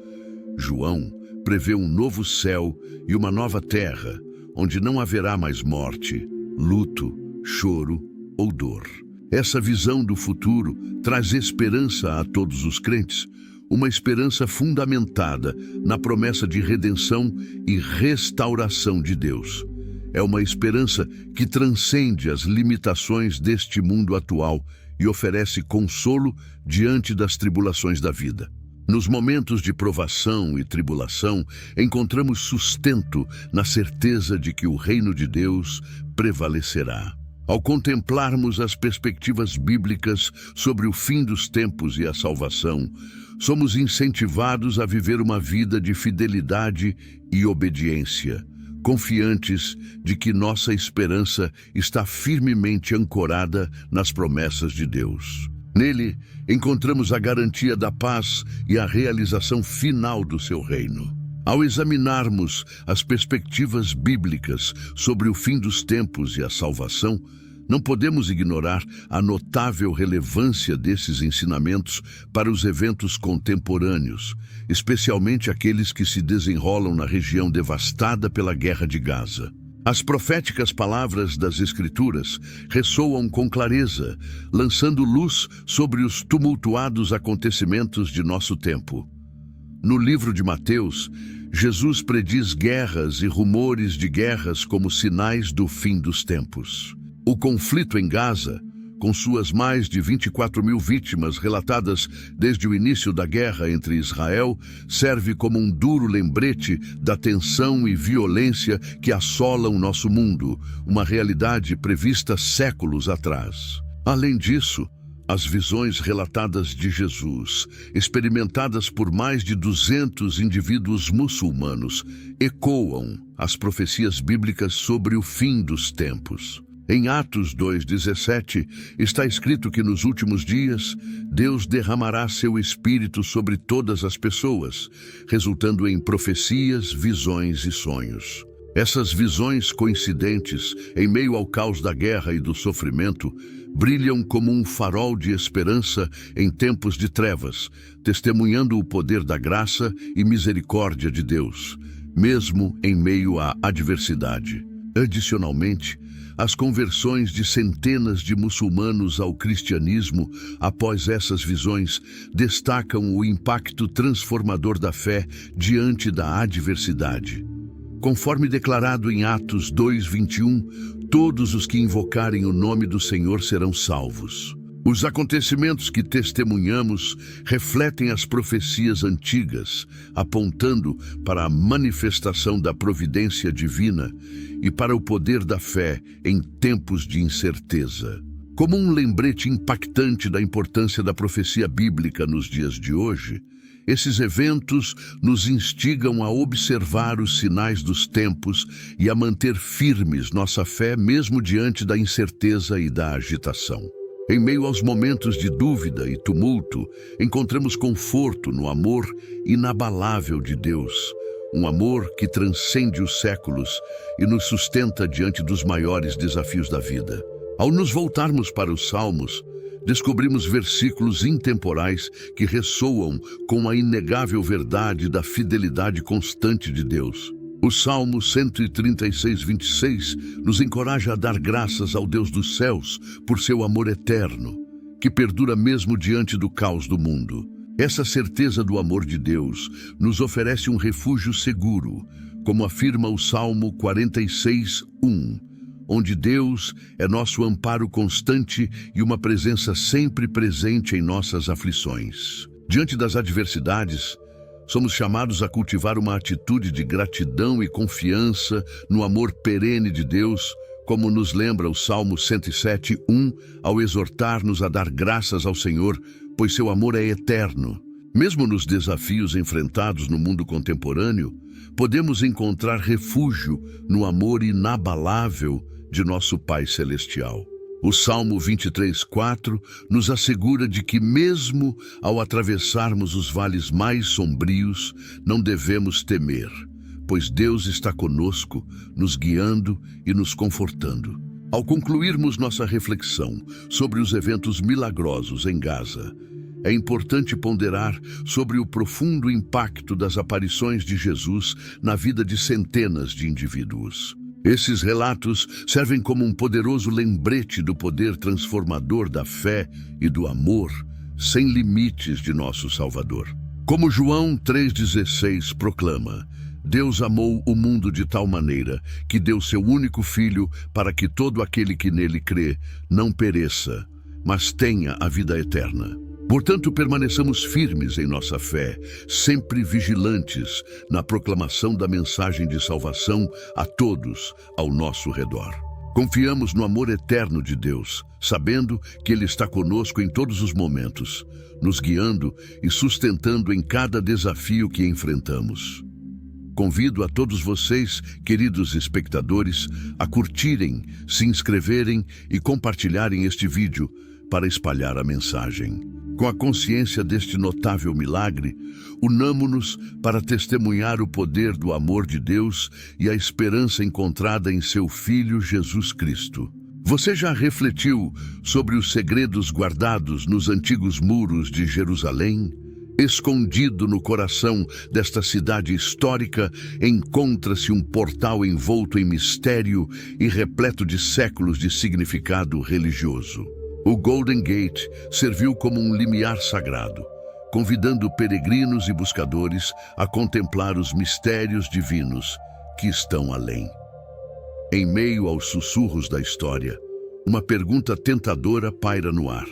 João prevê um novo céu e uma nova terra, onde não haverá mais morte, luto, choro ou dor. Essa visão do futuro traz esperança a todos os crentes, uma esperança fundamentada na promessa de redenção e restauração de Deus. É uma esperança que transcende as limitações deste mundo atual e oferece consolo diante das tribulações da vida. Nos momentos de provação e tribulação, encontramos sustento na certeza de que o reino de Deus prevalecerá. Ao contemplarmos as perspectivas bíblicas sobre o fim dos tempos e a salvação, somos incentivados a viver uma vida de fidelidade e obediência, confiantes de que nossa esperança está firmemente ancorada nas promessas de Deus. Nele, encontramos a garantia da paz e a realização final do seu reino. Ao examinarmos as perspectivas bíblicas sobre o fim dos tempos e a salvação, não podemos ignorar a notável relevância desses ensinamentos para os eventos contemporâneos, especialmente aqueles que se desenrolam na região devastada pela Guerra de Gaza. As proféticas palavras das Escrituras ressoam com clareza, lançando luz sobre os tumultuados acontecimentos de nosso tempo. No livro de Mateus, Jesus prediz guerras e rumores de guerras como sinais do fim dos tempos. O conflito em Gaza, com suas mais de 24.000 vítimas relatadas desde o início da guerra entre Israel, serve como um duro lembrete da tensão e violência que assolam nosso mundo, uma realidade prevista séculos atrás. Além disso, as visões relatadas de Jesus, experimentadas por mais de 200 indivíduos muçulmanos, ecoam as profecias bíblicas sobre o fim dos tempos. Em Atos 2:17, está escrito que nos últimos dias, Deus derramará seu Espírito sobre todas as pessoas, resultando em profecias, visões e sonhos. Essas visões coincidentes, em meio ao caos da guerra e do sofrimento, brilham como um farol de esperança em tempos de trevas, testemunhando o poder da graça e misericórdia de Deus, mesmo em meio à adversidade. Adicionalmente, as conversões de centenas de muçulmanos ao cristianismo após essas visões destacam o impacto transformador da fé diante da adversidade. Conforme declarado em Atos 2:21, todos os que invocarem o nome do Senhor serão salvos. Os acontecimentos que testemunhamos refletem as profecias antigas, apontando para a manifestação da providência divina e para o poder da fé em tempos de incerteza. Como um lembrete impactante da importância da profecia bíblica nos dias de hoje, esses eventos nos instigam a observar os sinais dos tempos e a manter firmes nossa fé mesmo diante da incerteza e da agitação. Em meio aos momentos de dúvida e tumulto, encontramos conforto no amor inabalável de Deus, um amor que transcende os séculos e nos sustenta diante dos maiores desafios da vida. Ao nos voltarmos para os Salmos, descobrimos versículos intemporais que ressoam com a inegável verdade da fidelidade constante de Deus. O Salmo 136:26 nos encoraja a dar graças ao Deus dos céus por seu amor eterno, que perdura mesmo diante do caos do mundo. Essa certeza do amor de Deus nos oferece um refúgio seguro, como afirma o Salmo 46:1, onde Deus é nosso amparo constante e uma presença sempre presente em nossas aflições. Diante das adversidades, somos chamados a cultivar uma atitude de gratidão e confiança no amor perene de Deus, como nos lembra o Salmo 107:1, ao exortar-nos a dar graças ao Senhor, pois seu amor é eterno. Mesmo nos desafios enfrentados no mundo contemporâneo, podemos encontrar refúgio no amor inabalável de nosso Pai Celestial. O Salmo 23:4 nos assegura de que mesmo ao atravessarmos os vales mais sombrios, não devemos temer, pois Deus está conosco, nos guiando e nos confortando. Ao concluirmos nossa reflexão sobre os eventos milagrosos em Gaza, é importante ponderar sobre o profundo impacto das aparições de Jesus na vida de centenas de indivíduos. Esses relatos servem como um poderoso lembrete do poder transformador da fé e do amor sem limites de nosso Salvador. Como João 3,16 proclama, Deus amou o mundo de tal maneira que deu seu único Filho para que todo aquele que nele crê não pereça, mas tenha a vida eterna. Portanto, permaneçamos firmes em nossa fé, sempre vigilantes na proclamação da mensagem de salvação a todos ao nosso redor. Confiamos no amor eterno de Deus, sabendo que Ele está conosco em todos os momentos, nos guiando e sustentando em cada desafio que enfrentamos. Convido a todos vocês, queridos espectadores, a curtirem, se inscreverem e compartilharem este vídeo para espalhar a mensagem. Com a consciência deste notável milagre, unamo-nos para testemunhar o poder do amor de Deus e a esperança encontrada em seu Filho Jesus Cristo. Você já refletiu sobre os segredos guardados nos antigos muros de Jerusalém? Escondido no coração desta cidade histórica, encontra-se um portal envolto em mistério e repleto de séculos de significado religioso. O Golden Gate serviu como um limiar sagrado, convidando peregrinos e buscadores a contemplar os mistérios divinos que estão além. Em meio aos sussurros da história, uma pergunta tentadora paira no ar.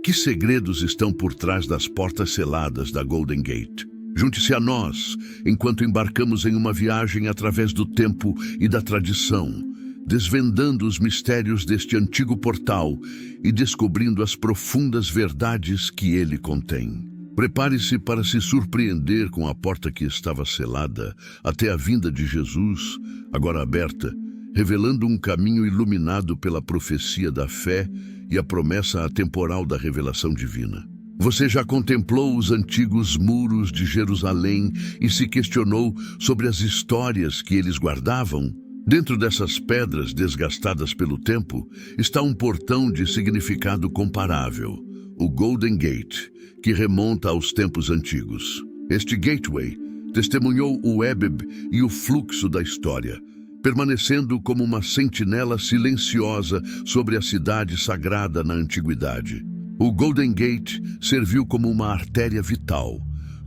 Que segredos estão por trás das portas seladas da Golden Gate? Junte-se a nós, enquanto embarcamos em uma viagem através do tempo e da tradição, desvendando os mistérios deste antigo portal e descobrindo as profundas verdades que ele contém. Prepare-se para se surpreender com a porta que estava selada até a vinda de Jesus, agora aberta, revelando um caminho iluminado pela profecia da fé e a promessa atemporal da revelação divina. Você já contemplou os antigos muros de Jerusalém e se questionou sobre as histórias que eles guardavam? Dentro dessas pedras desgastadas pelo tempo está um portão de significado comparável, o Golden Gate, que remonta aos tempos antigos. Este gateway testemunhou o ébebe e o fluxo da história, permanecendo como uma sentinela silenciosa sobre a cidade sagrada na antiguidade. O Golden Gate serviu como uma artéria vital,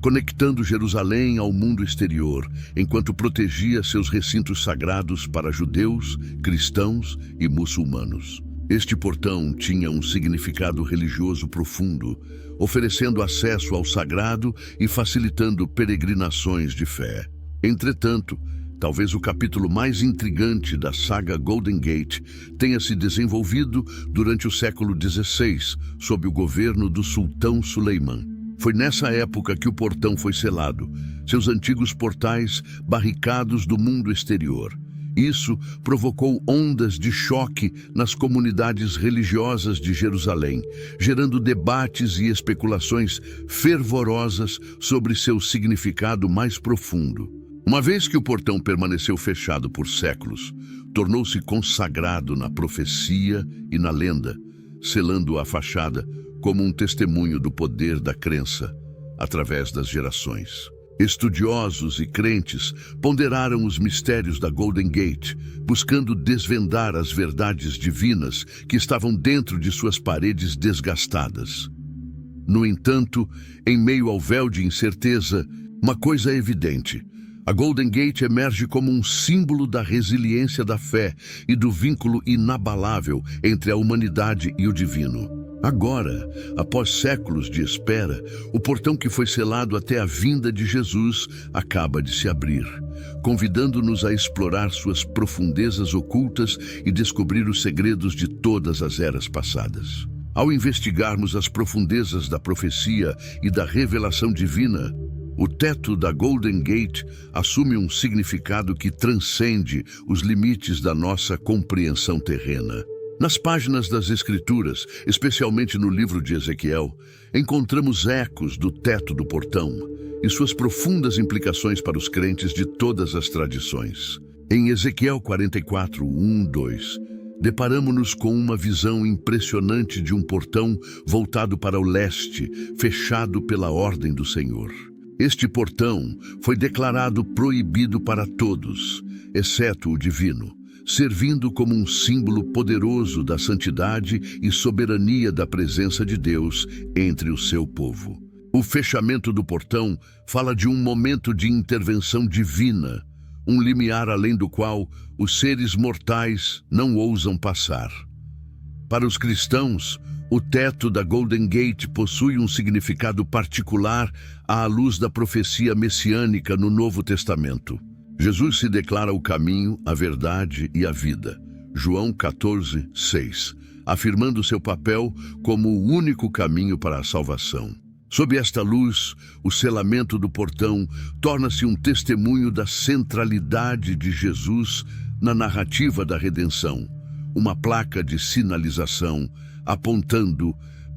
conectando Jerusalém ao mundo exterior, enquanto protegia seus recintos sagrados para judeus, cristãos e muçulmanos. Este portão tinha um significado religioso profundo, oferecendo acesso ao sagrado e facilitando peregrinações de fé. Entretanto, talvez o capítulo mais intrigante da saga Golden Gate tenha se desenvolvido durante o século XVI, sob o governo do sultão Suleiman. Foi nessa época que o portão foi selado, seus antigos portais barricados do mundo exterior, Isso provocou ondas de choque nas comunidades religiosas de Jerusalém, gerando debates e especulações fervorosas sobre seu significado mais profundo. Uma vez que o portão permaneceu fechado por séculos, tornou-se consagrado na profecia e na lenda, selando a fachada como um testemunho do poder da crença através das gerações. Estudiosos e crentes ponderaram os mistérios da Golden Gate, buscando desvendar as verdades divinas que estavam dentro de suas paredes desgastadas. No entanto, em meio ao véu de incerteza, uma coisa é evidente: a Golden Gate emerge como um símbolo da resiliência da fé e do vínculo inabalável entre a humanidade e o divino. Agora, após séculos de espera, o portão que foi selado até a vinda de Jesus acaba de se abrir, convidando-nos a explorar suas profundezas ocultas e descobrir os segredos de todas as eras passadas. Ao investigarmos as profundezas da profecia e da revelação divina, o teto da Golden Gate assume um significado que transcende os limites da nossa compreensão terrena. Nas páginas das Escrituras, especialmente no livro de Ezequiel, encontramos ecos do teto do portão e suas profundas implicações para os crentes de todas as tradições. Em Ezequiel 44, 1, 2, deparamos-nos com uma visão impressionante de um portão voltado para o leste, fechado pela ordem do Senhor. Este portão foi declarado proibido para todos, exceto o divino, servindo como um símbolo poderoso da santidade e soberania da presença de Deus entre o seu povo. O fechamento do portão fala de um momento de intervenção divina, um limiar além do qual os seres mortais não ousam passar. Para os cristãos, o teto da Golden Gate possui um significado particular à luz da profecia messiânica no Novo Testamento. Jesus se declara o caminho, a verdade e a vida. João 14, 6, afirmando seu papel como o único caminho para a salvação. Sob esta luz, o selamento do portão torna-se um testemunho da centralidade de Jesus na narrativa da redenção, uma placa de sinalização apontando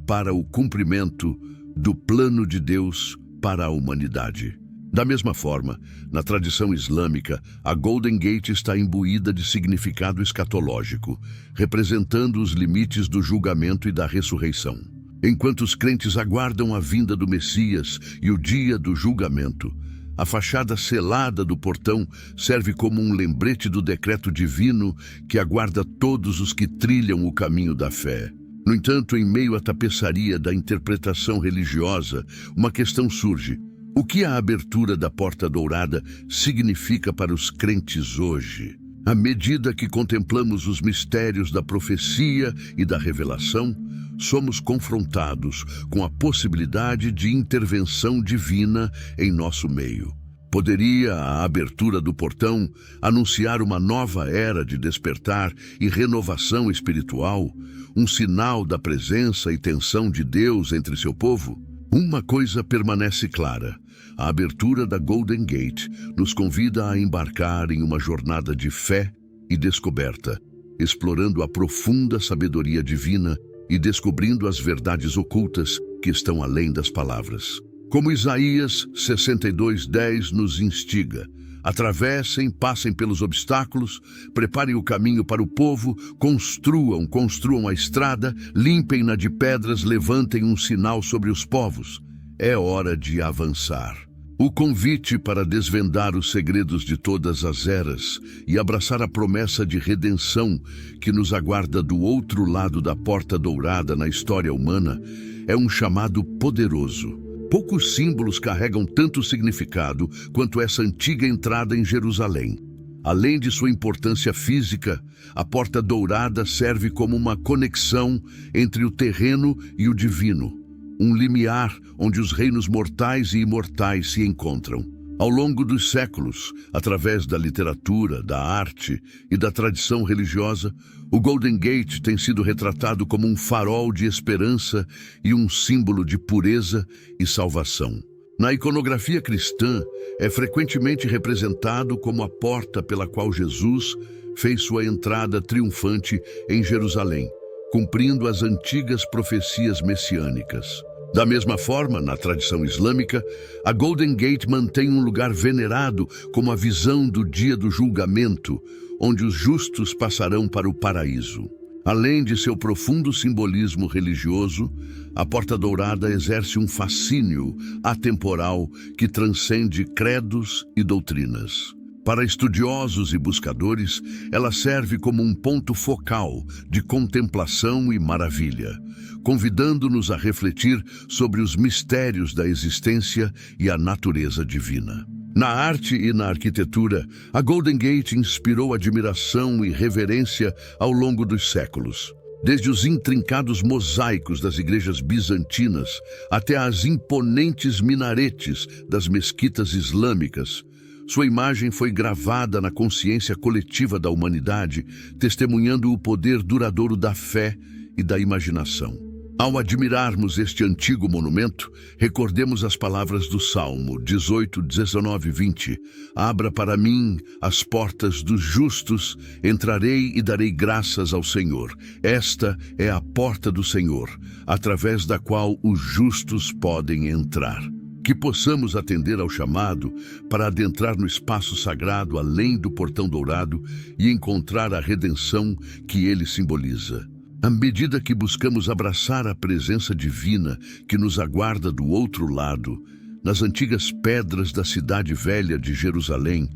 para o cumprimento do plano de Deus para a humanidade. Da mesma forma, na tradição islâmica, a Golden Gate está imbuída de significado escatológico, representando os limites do julgamento e da ressurreição. Enquanto os crentes aguardam a vinda do Messias e o dia do julgamento, a fachada selada do portão serve como um lembrete do decreto divino que aguarda todos os que trilham o caminho da fé. No entanto, em meio à tapeçaria da interpretação religiosa, uma questão surge: o que a abertura da Porta Dourada significa para os crentes hoje? À medida que contemplamos os mistérios da profecia e da revelação, somos confrontados com a possibilidade de intervenção divina em nosso meio. Poderia a abertura do portão anunciar uma nova era de despertar e renovação espiritual, um sinal da presença e tensão de Deus entre seu povo? Uma coisa permanece clara: a abertura da Golden Gate nos convida a embarcar em uma jornada de fé e descoberta, explorando a profunda sabedoria divina e descobrindo as verdades ocultas que estão além das palavras. Como Isaías 62:10 nos instiga: atravessem, passem pelos obstáculos, preparem o caminho para o povo, construam a estrada, limpem-na de pedras, levantem um sinal sobre os povos. É hora de avançar. O convite para desvendar os segredos de todas as eras e abraçar a promessa de redenção que nos aguarda do outro lado da Porta Dourada na história humana é um chamado poderoso. Poucos símbolos carregam tanto significado quanto essa antiga entrada em Jerusalém. Além de sua importância física, a Porta Dourada serve como uma conexão entre o terreno e o divino, um limiar onde os reinos mortais e imortais se encontram. Ao longo dos séculos, através da literatura, da arte e da tradição religiosa, o Golden Gate tem sido retratado como um farol de esperança e um símbolo de pureza e salvação. Na iconografia cristã, é frequentemente representado como a porta pela qual Jesus fez sua entrada triunfante em Jerusalém, cumprindo as antigas profecias messiânicas. Da mesma forma, na tradição islâmica, a Golden Gate mantém um lugar venerado como a visão do dia do julgamento, onde os justos passarão para o paraíso. Além de seu profundo simbolismo religioso, a Porta Dourada exerce um fascínio atemporal que transcende credos e doutrinas. Para estudiosos e buscadores, ela serve como um ponto focal de contemplação e maravilha, convidando-nos a refletir sobre os mistérios da existência e a natureza divina. Na arte e na arquitetura, a Golden Gate inspirou admiração e reverência ao longo dos séculos. Desde os intrincados mosaicos das igrejas bizantinas até as imponentes minaretes das mesquitas islâmicas, sua imagem foi gravada na consciência coletiva da humanidade, testemunhando o poder duradouro da fé e da imaginação. Ao admirarmos este antigo monumento, recordemos as palavras do Salmo 18, 19 e 20. Abra para mim as portas dos justos, entrarei e darei graças ao Senhor. Esta é a porta do Senhor, através da qual os justos podem entrar. Que possamos atender ao chamado para adentrar no espaço sagrado além do portão dourado e encontrar a redenção que ele simboliza. À medida que buscamos abraçar a presença divina que nos aguarda do outro lado, nas antigas pedras da cidade velha de Jerusalém,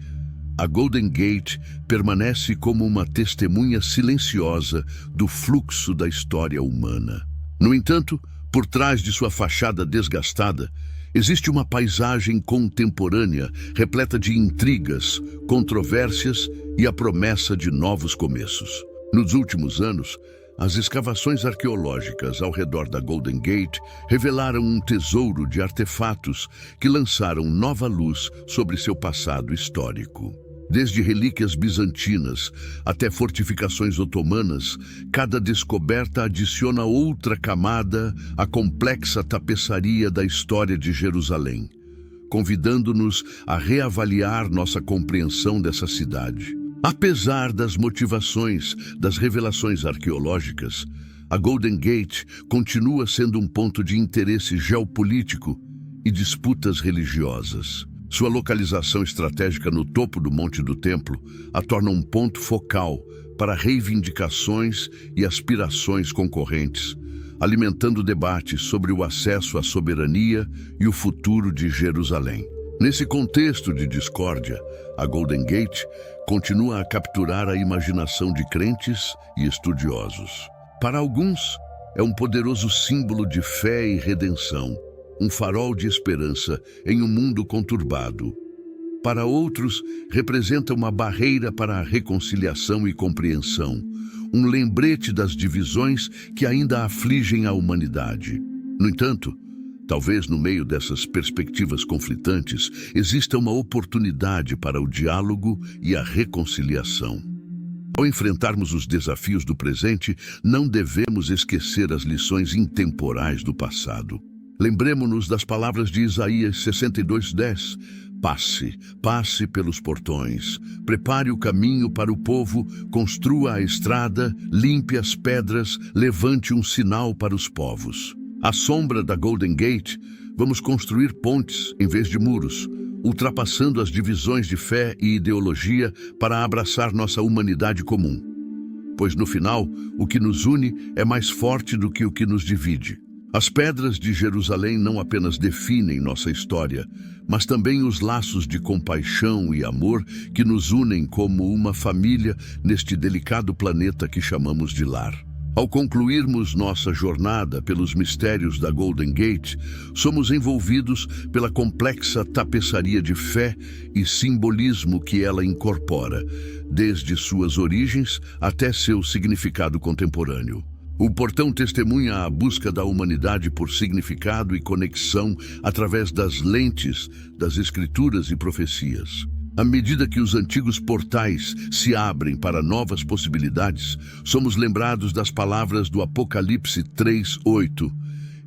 a Golden Gate permanece como uma testemunha silenciosa do fluxo da história humana. No entanto, por trás de sua fachada desgastada, existe uma paisagem contemporânea repleta de intrigas, controvérsias e a promessa de novos começos. Nos últimos anos, as escavações arqueológicas ao redor da Golden Gate revelaram um tesouro de artefatos que lançaram nova luz sobre seu passado histórico. Desde relíquias bizantinas até fortificações otomanas, cada descoberta adiciona outra camada à complexa tapeçaria da história de Jerusalém, convidando-nos a reavaliar nossa compreensão dessa cidade. Apesar das motivações das revelações arqueológicas, a Golden Gate continua sendo um ponto de interesse geopolítico e disputas religiosas. Sua localização estratégica no topo do Monte do Templo a torna um ponto focal para reivindicações e aspirações concorrentes, alimentando debates sobre o acesso à soberania e o futuro de Jerusalém. Nesse contexto de discórdia, a Golden Gate continua a capturar a imaginação de crentes e estudiosos. Para alguns, é um poderoso símbolo de fé e redenção, um farol de esperança em um mundo conturbado. Para outros, representa uma barreira para a reconciliação e compreensão, um lembrete das divisões que ainda afligem a humanidade. No entanto, talvez no meio dessas perspectivas conflitantes exista uma oportunidade para o diálogo e a reconciliação. Ao enfrentarmos os desafios do presente, não devemos esquecer as lições intemporais do passado. Lembremos-nos das palavras de Isaías 62:10. Passe, passe pelos portões, prepare o caminho para o povo, construa a estrada, limpe as pedras, levante um sinal para os povos. À sombra da Golden Gate, vamos construir pontes em vez de muros, ultrapassando as divisões de fé e ideologia para abraçar nossa humanidade comum. Pois no final, o que nos une é mais forte do que o que nos divide. As pedras de Jerusalém não apenas definem nossa história, mas também os laços de compaixão e amor que nos unem como uma família neste delicado planeta que chamamos de lar. Ao concluirmos nossa jornada pelos mistérios da Golden Gate, somos envolvidos pela complexa tapeçaria de fé e simbolismo que ela incorpora, desde suas origens até seu significado contemporâneo. O portão testemunha a busca da humanidade por significado e conexão através das lentes das Escrituras e profecias. À medida que os antigos portais se abrem para novas possibilidades, somos lembrados das palavras do Apocalipse 3:8.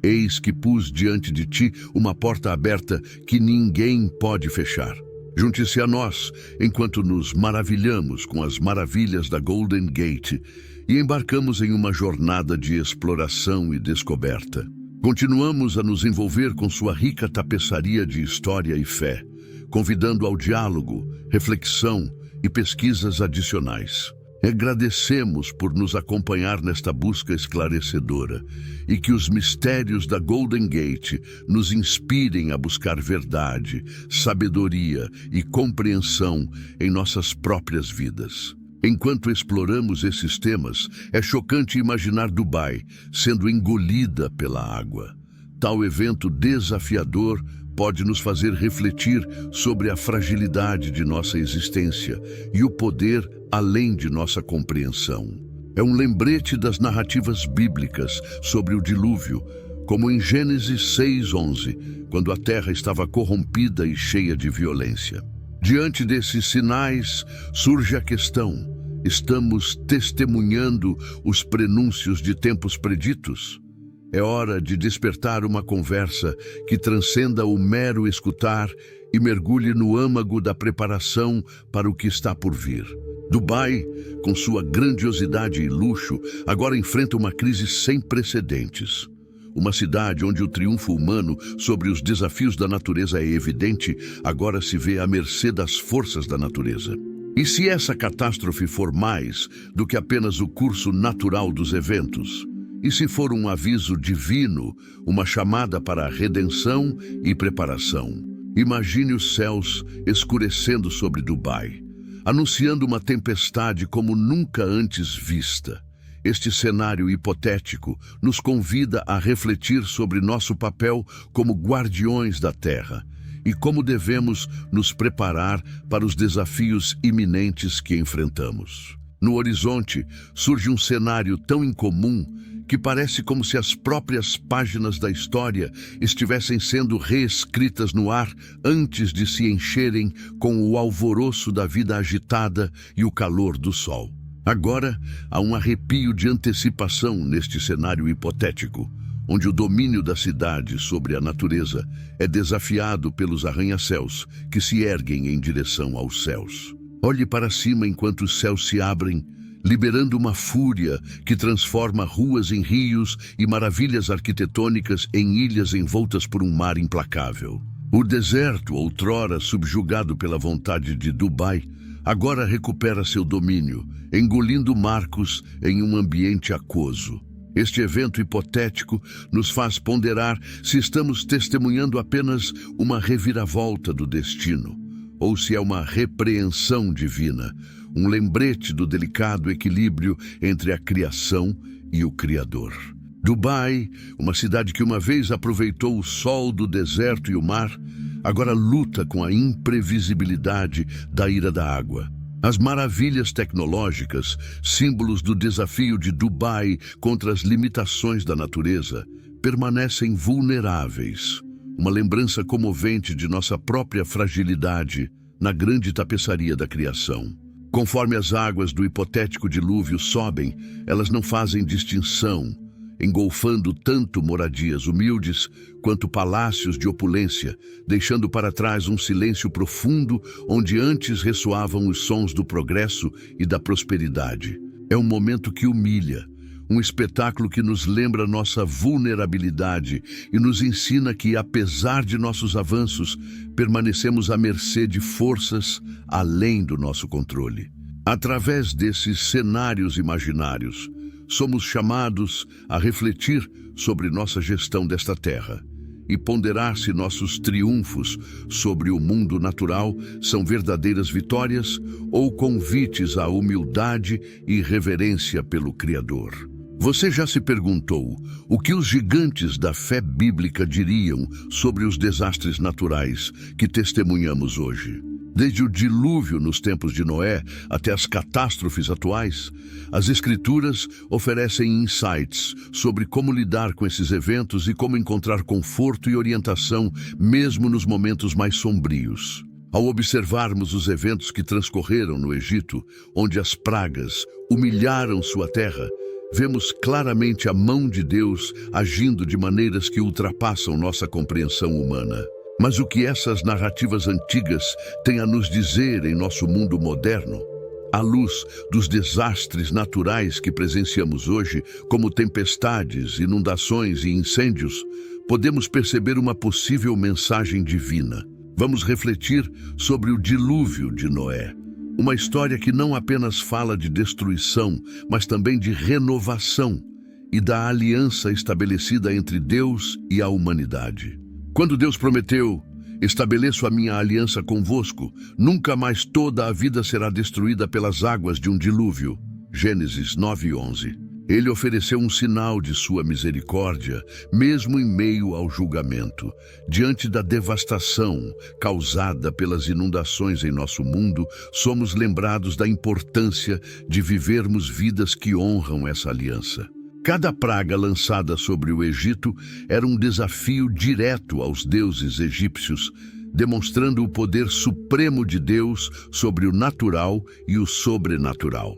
Eis que pus diante de ti uma porta aberta que ninguém pode fechar. Junte-se a nós, enquanto nos maravilhamos com as maravilhas da Golden Gate e embarcamos em uma jornada de exploração e descoberta. Continuamos a nos envolver com sua rica tapeçaria de história e fé, convidando ao diálogo, reflexão e pesquisas adicionais. Agradecemos por nos acompanhar nesta busca esclarecedora e que os mistérios da Golden Gate nos inspirem a buscar verdade, sabedoria e compreensão em nossas próprias vidas. Enquanto exploramos esses temas, é chocante imaginar Dubai sendo engolida pela água. Tal evento desafiador pode nos fazer refletir sobre a fragilidade de nossa existência e o poder além de nossa compreensão. É um lembrete das narrativas bíblicas sobre o dilúvio, como em Gênesis 6:11, quando a terra estava corrompida e cheia de violência. Diante desses sinais, surge a questão: estamos testemunhando os prenúncios de tempos preditos? É hora de despertar uma conversa que transcenda o mero escutar e mergulhe no âmago da preparação para o que está por vir. Dubai, com sua grandiosidade e luxo, agora enfrenta uma crise sem precedentes. Uma cidade onde o triunfo humano sobre os desafios da natureza é evidente, agora se vê à mercê das forças da natureza. E se essa catástrofe for mais do que apenas o curso natural dos eventos? E se for um aviso divino, uma chamada para a redenção e preparação? Imagine os céus escurecendo sobre Dubai, anunciando uma tempestade como nunca antes vista. Este cenário hipotético nos convida a refletir sobre nosso papel como guardiões da Terra e como devemos nos preparar para os desafios iminentes que enfrentamos. No horizonte surge um cenário tão incomum que parece como se as próprias páginas da história estivessem sendo reescritas no ar antes de se encherem com o alvoroço da vida agitada e o calor do sol. Agora, há um arrepio de antecipação neste cenário hipotético, onde o domínio da cidade sobre a natureza é desafiado pelos arranha-céus que se erguem em direção aos céus. Olhe para cima enquanto os céus se abrem, liberando uma fúria que transforma ruas em rios e maravilhas arquitetônicas em ilhas envoltas por um mar implacável. O deserto, outrora subjugado pela vontade de Dubai, agora recupera seu domínio, engolindo Marcos em um ambiente aquoso. Este evento hipotético nos faz ponderar se estamos testemunhando apenas uma reviravolta do destino, ou se é uma repreensão divina, um lembrete do delicado equilíbrio entre a criação e o Criador. Dubai, uma cidade que uma vez aproveitou o sol do deserto e o mar, agora luta com a imprevisibilidade da ira da água. As maravilhas tecnológicas, símbolos do desafio de Dubai contra as limitações da natureza, permanecem vulneráveis. Uma lembrança comovente de nossa própria fragilidade na grande tapeçaria da criação. Conforme as águas do hipotético dilúvio sobem, elas não fazem distinção, engolfando tanto moradias humildes quanto palácios de opulência, deixando para trás um silêncio profundo onde antes ressoavam os sons do progresso e da prosperidade. É um momento que humilha, um espetáculo que nos lembra nossa vulnerabilidade e nos ensina que, apesar de nossos avanços, permanecemos à mercê de forças além do nosso controle. Através desses cenários imaginários, somos chamados a refletir sobre nossa gestão desta terra e ponderar se nossos triunfos sobre o mundo natural são verdadeiras vitórias ou convites à humildade e reverência pelo Criador. Você já se perguntou o que os gigantes da fé bíblica diriam sobre os desastres naturais que testemunhamos hoje? Desde o dilúvio nos tempos de Noé até as catástrofes atuais, as Escrituras oferecem insights sobre como lidar com esses eventos e como encontrar conforto e orientação mesmo nos momentos mais sombrios. Ao observarmos os eventos que transcorreram no Egito, onde as pragas humilharam sua terra, vemos claramente a mão de Deus agindo de maneiras que ultrapassam nossa compreensão humana. Mas o que essas narrativas antigas têm a nos dizer em nosso mundo moderno? À luz dos desastres naturais que presenciamos hoje, como tempestades, inundações e incêndios, podemos perceber uma possível mensagem divina. Vamos refletir sobre o dilúvio de Noé. Uma história que não apenas fala de destruição, mas também de renovação e da aliança estabelecida entre Deus e a humanidade. Quando Deus prometeu: "Estabeleço a minha aliança convosco, nunca mais toda a vida será destruída pelas águas de um dilúvio." Gênesis 9:11. Ele ofereceu um sinal de sua misericórdia, mesmo em meio ao julgamento. Diante da devastação causada pelas inundações em nosso mundo, somos lembrados da importância de vivermos vidas que honram essa aliança. Cada praga lançada sobre o Egito era um desafio direto aos deuses egípcios, demonstrando o poder supremo de Deus sobre o natural e o sobrenatural.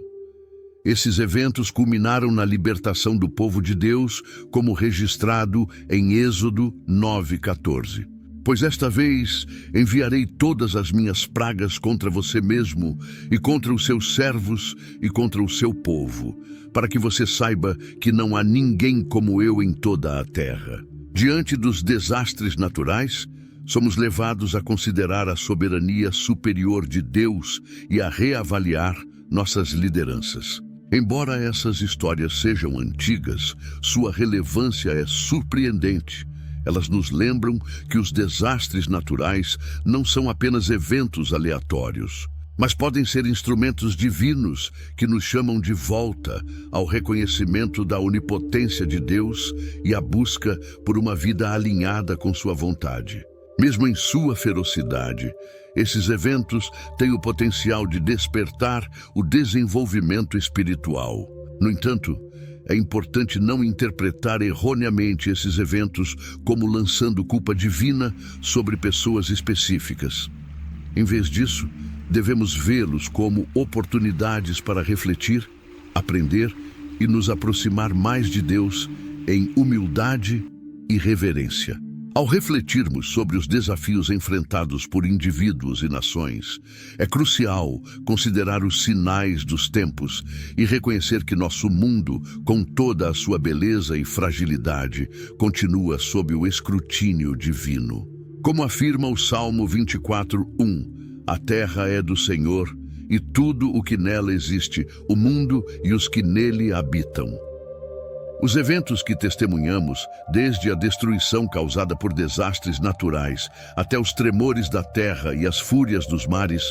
Esses eventos culminaram na libertação do povo de Deus, como registrado em Êxodo 9:14. "Pois esta vez enviarei todas as minhas pragas contra você mesmo, e contra os seus servos, e contra o seu povo, para que você saiba que não há ninguém como eu em toda a terra." Diante dos desastres naturais, somos levados a considerar a soberania superior de Deus e a reavaliar nossas lideranças. Embora essas histórias sejam antigas, sua relevância é surpreendente. Elas nos lembram que os desastres naturais não são apenas eventos aleatórios, mas podem ser instrumentos divinos que nos chamam de volta ao reconhecimento da onipotência de Deus e à busca por uma vida alinhada com sua vontade. Mesmo em sua ferocidade, esses eventos têm o potencial de despertar o desenvolvimento espiritual. No entanto, é importante não interpretar erroneamente esses eventos como lançando culpa divina sobre pessoas específicas. Em vez disso, devemos vê-los como oportunidades para refletir, aprender e nos aproximar mais de Deus em humildade e reverência. Ao refletirmos sobre os desafios enfrentados por indivíduos e nações, é crucial considerar os sinais dos tempos e reconhecer que nosso mundo, com toda a sua beleza e fragilidade, continua sob o escrutínio divino. Como afirma o Salmo 24:1, "A terra é do Senhor e tudo o que nela existe, o mundo e os que nele habitam." Os eventos que testemunhamos, desde a destruição causada por desastres naturais até os tremores da terra e as fúrias dos mares,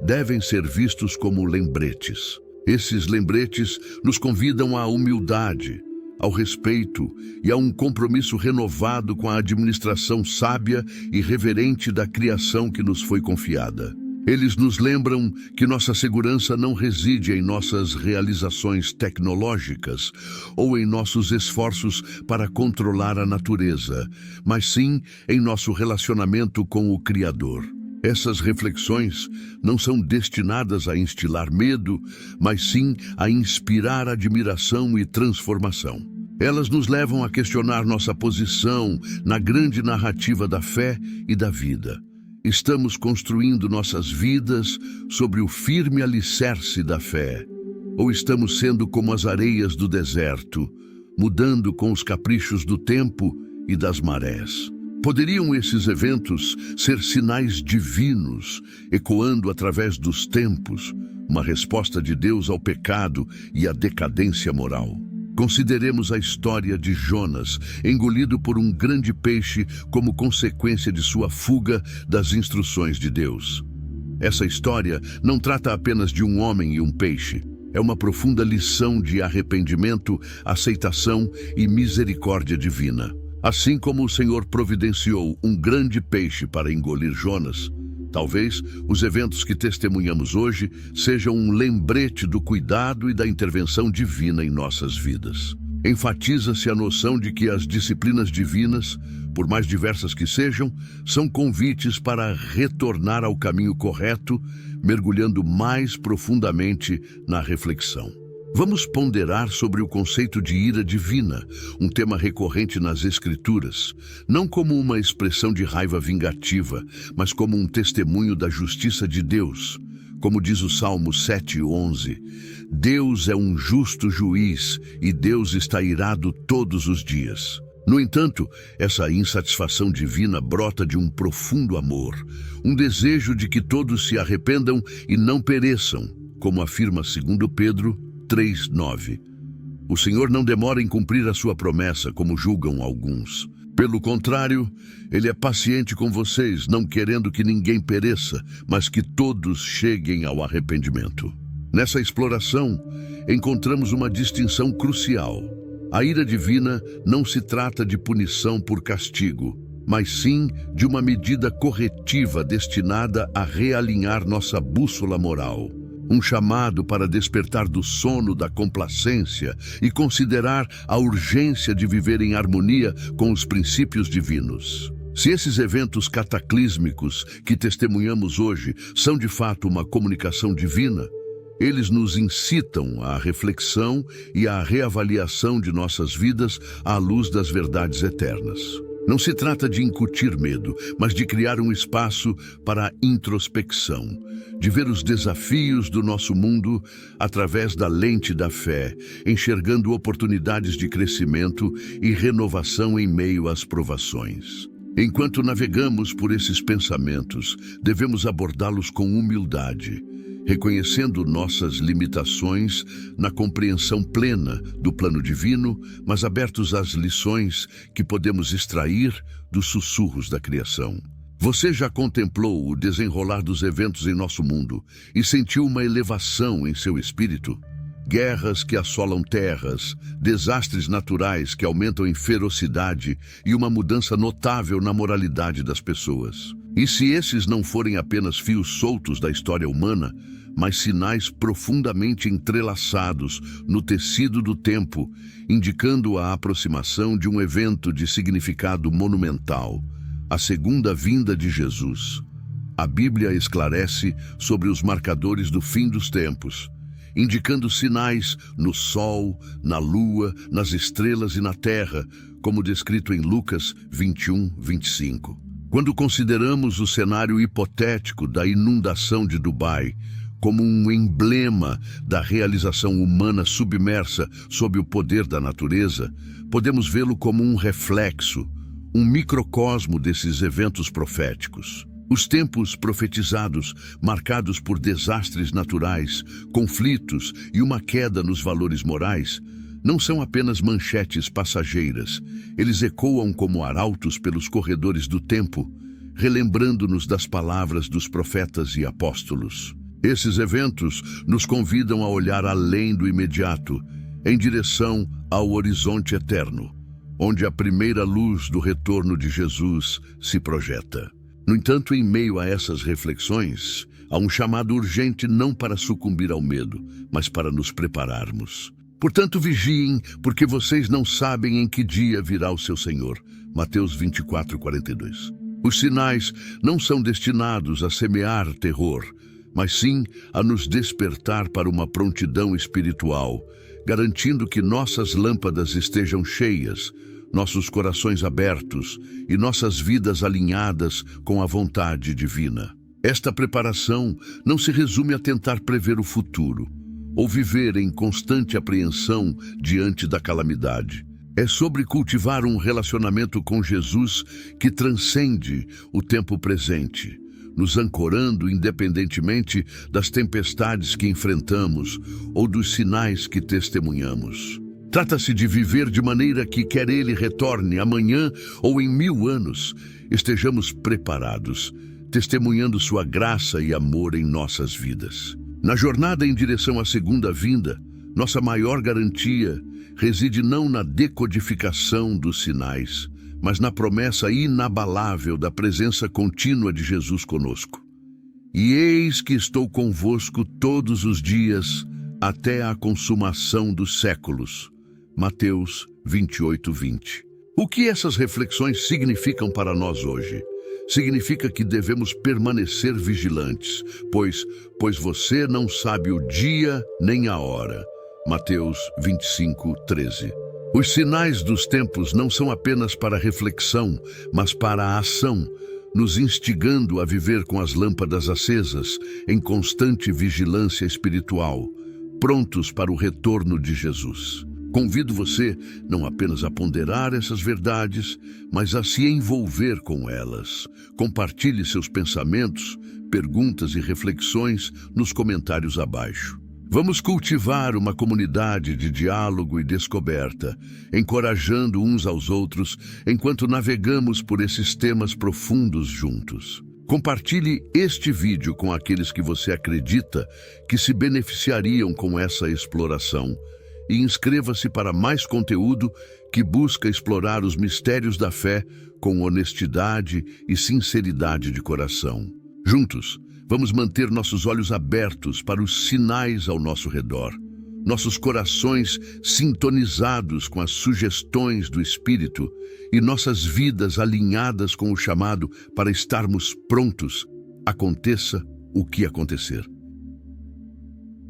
devem ser vistos como lembretes. Esses lembretes nos convidam à humildade, ao respeito e a um compromisso renovado com a administração sábia e reverente da criação que nos foi confiada. Eles nos lembram que nossa segurança não reside em nossas realizações tecnológicas ou em nossos esforços para controlar a natureza, mas sim em nosso relacionamento com o Criador. Essas reflexões não são destinadas a instilar medo, mas sim a inspirar admiração e transformação. Elas nos levam a questionar nossa posição na grande narrativa da fé e da vida. Estamos construindo nossas vidas sobre o firme alicerce da fé? Ou estamos sendo como as areias do deserto, mudando com os caprichos do tempo e das marés? Poderiam esses eventos ser sinais divinos, ecoando através dos tempos, uma resposta de Deus ao pecado e à decadência moral? Consideremos a história de Jonas, engolido por um grande peixe como consequência de sua fuga das instruções de Deus. Essa história não trata apenas de um homem e um peixe. É uma profunda lição de arrependimento, aceitação e misericórdia divina. Assim como o Senhor providenciou um grande peixe para engolir Jonas, talvez os eventos que testemunhamos hoje sejam um lembrete do cuidado e da intervenção divina em nossas vidas. Enfatiza-se a noção de que as disciplinas divinas, por mais diversas que sejam, são convites para retornar ao caminho correto, mergulhando mais profundamente na reflexão. Vamos ponderar sobre o conceito de ira divina, um tema recorrente nas Escrituras, não como uma expressão de raiva vingativa, mas como um testemunho da justiça de Deus. Como diz o Salmo 7:11, Deus é um justo juiz e Deus está irado todos os dias. No entanto, essa insatisfação divina brota de um profundo amor, um desejo de que todos se arrependam e não pereçam, como afirma 2 Pedro 3:9. O Senhor não demora em cumprir a sua promessa, como julgam alguns. Pelo contrário, Ele é paciente com vocês, não querendo que ninguém pereça, mas que todos cheguem ao arrependimento. Nessa exploração, encontramos uma distinção crucial. A ira divina não se trata de punição por castigo, mas sim de uma medida corretiva destinada a realinhar nossa bússola moral. Um chamado para despertar do sono da complacência e considerar a urgência de viver em harmonia com os princípios divinos. Se esses eventos cataclísmicos que testemunhamos hoje são de fato uma comunicação divina, eles nos incitam à reflexão e à reavaliação de nossas vidas à luz das verdades eternas. Não se trata de incutir medo, mas de criar um espaço para a introspecção, de ver os desafios do nosso mundo através da lente da fé, enxergando oportunidades de crescimento e renovação em meio às provações. Enquanto navegamos por esses pensamentos, devemos abordá-los com humildade, reconhecendo nossas limitações na compreensão plena do plano divino, mas abertos às lições que podemos extrair dos sussurros da criação. Você já contemplou o desenrolar dos eventos em nosso mundo e sentiu uma elevação em seu espírito? Guerras que assolam terras, desastres naturais que aumentam em ferocidade e uma mudança notável na moralidade das pessoas. E se esses não forem apenas fios soltos da história humana, mas sinais profundamente entrelaçados no tecido do tempo, indicando a aproximação de um evento de significado monumental, a segunda vinda de Jesus. A Bíblia esclarece sobre os marcadores do fim dos tempos, indicando sinais no sol, na lua, nas estrelas e na terra, como descrito em Lucas 21:25. Quando consideramos o cenário hipotético da inundação de Dubai como um emblema da realização humana submersa sob o poder da natureza, podemos vê-lo como um reflexo, um microcosmo desses eventos proféticos. Os tempos profetizados, marcados por desastres naturais, conflitos e uma queda nos valores morais, não são apenas manchetes passageiras. Eles ecoam como arautos pelos corredores do tempo, relembrando-nos das palavras dos profetas e apóstolos. Esses eventos nos convidam a olhar além do imediato, em direção ao horizonte eterno, onde a primeira luz do retorno de Jesus se projeta. No entanto, em meio a essas reflexões, há um chamado urgente não para sucumbir ao medo, mas para nos prepararmos. Portanto, vigiem, porque vocês não sabem em que dia virá o seu Senhor. Mateus 24:42. Os sinais não são destinados a semear terror, mas sim a nos despertar para uma prontidão espiritual, garantindo que nossas lâmpadas estejam cheias, nossos corações abertos e nossas vidas alinhadas com a vontade divina. Esta preparação não se resume a tentar prever o futuro ou viver em constante apreensão diante da calamidade. É sobre cultivar um relacionamento com Jesus que transcende o tempo presente, nos ancorando independentemente das tempestades que enfrentamos ou dos sinais que testemunhamos. Trata-se de viver de maneira que, quer Ele retorne amanhã ou em 1000 anos, estejamos preparados, testemunhando sua graça e amor em nossas vidas. Na jornada em direção à segunda vinda, nossa maior garantia reside não na decodificação dos sinais, mas na promessa inabalável da presença contínua de Jesus conosco. E eis que estou convosco todos os dias, até a consumação dos séculos. Mateus 28:20. O que essas reflexões significam para nós hoje? Significa que devemos permanecer vigilantes, pois você não sabe o dia nem a hora. Mateus 25:13. Os sinais dos tempos não são apenas para reflexão, mas para a ação, nos instigando a viver com as lâmpadas acesas, em constante vigilância espiritual, prontos para o retorno de Jesus. Convido você não apenas a ponderar essas verdades, mas a se envolver com elas. Compartilhe seus pensamentos, perguntas e reflexões nos comentários abaixo. Vamos cultivar uma comunidade de diálogo e descoberta, encorajando uns aos outros enquanto navegamos por esses temas profundos juntos. Compartilhe este vídeo com aqueles que você acredita que se beneficiariam com essa exploração e inscreva-se para mais conteúdo que busca explorar os mistérios da fé com honestidade e sinceridade de coração. Juntos, vamos manter nossos olhos abertos para os sinais ao nosso redor, nossos corações sintonizados com as sugestões do Espírito e nossas vidas alinhadas com o chamado para estarmos prontos, aconteça o que acontecer.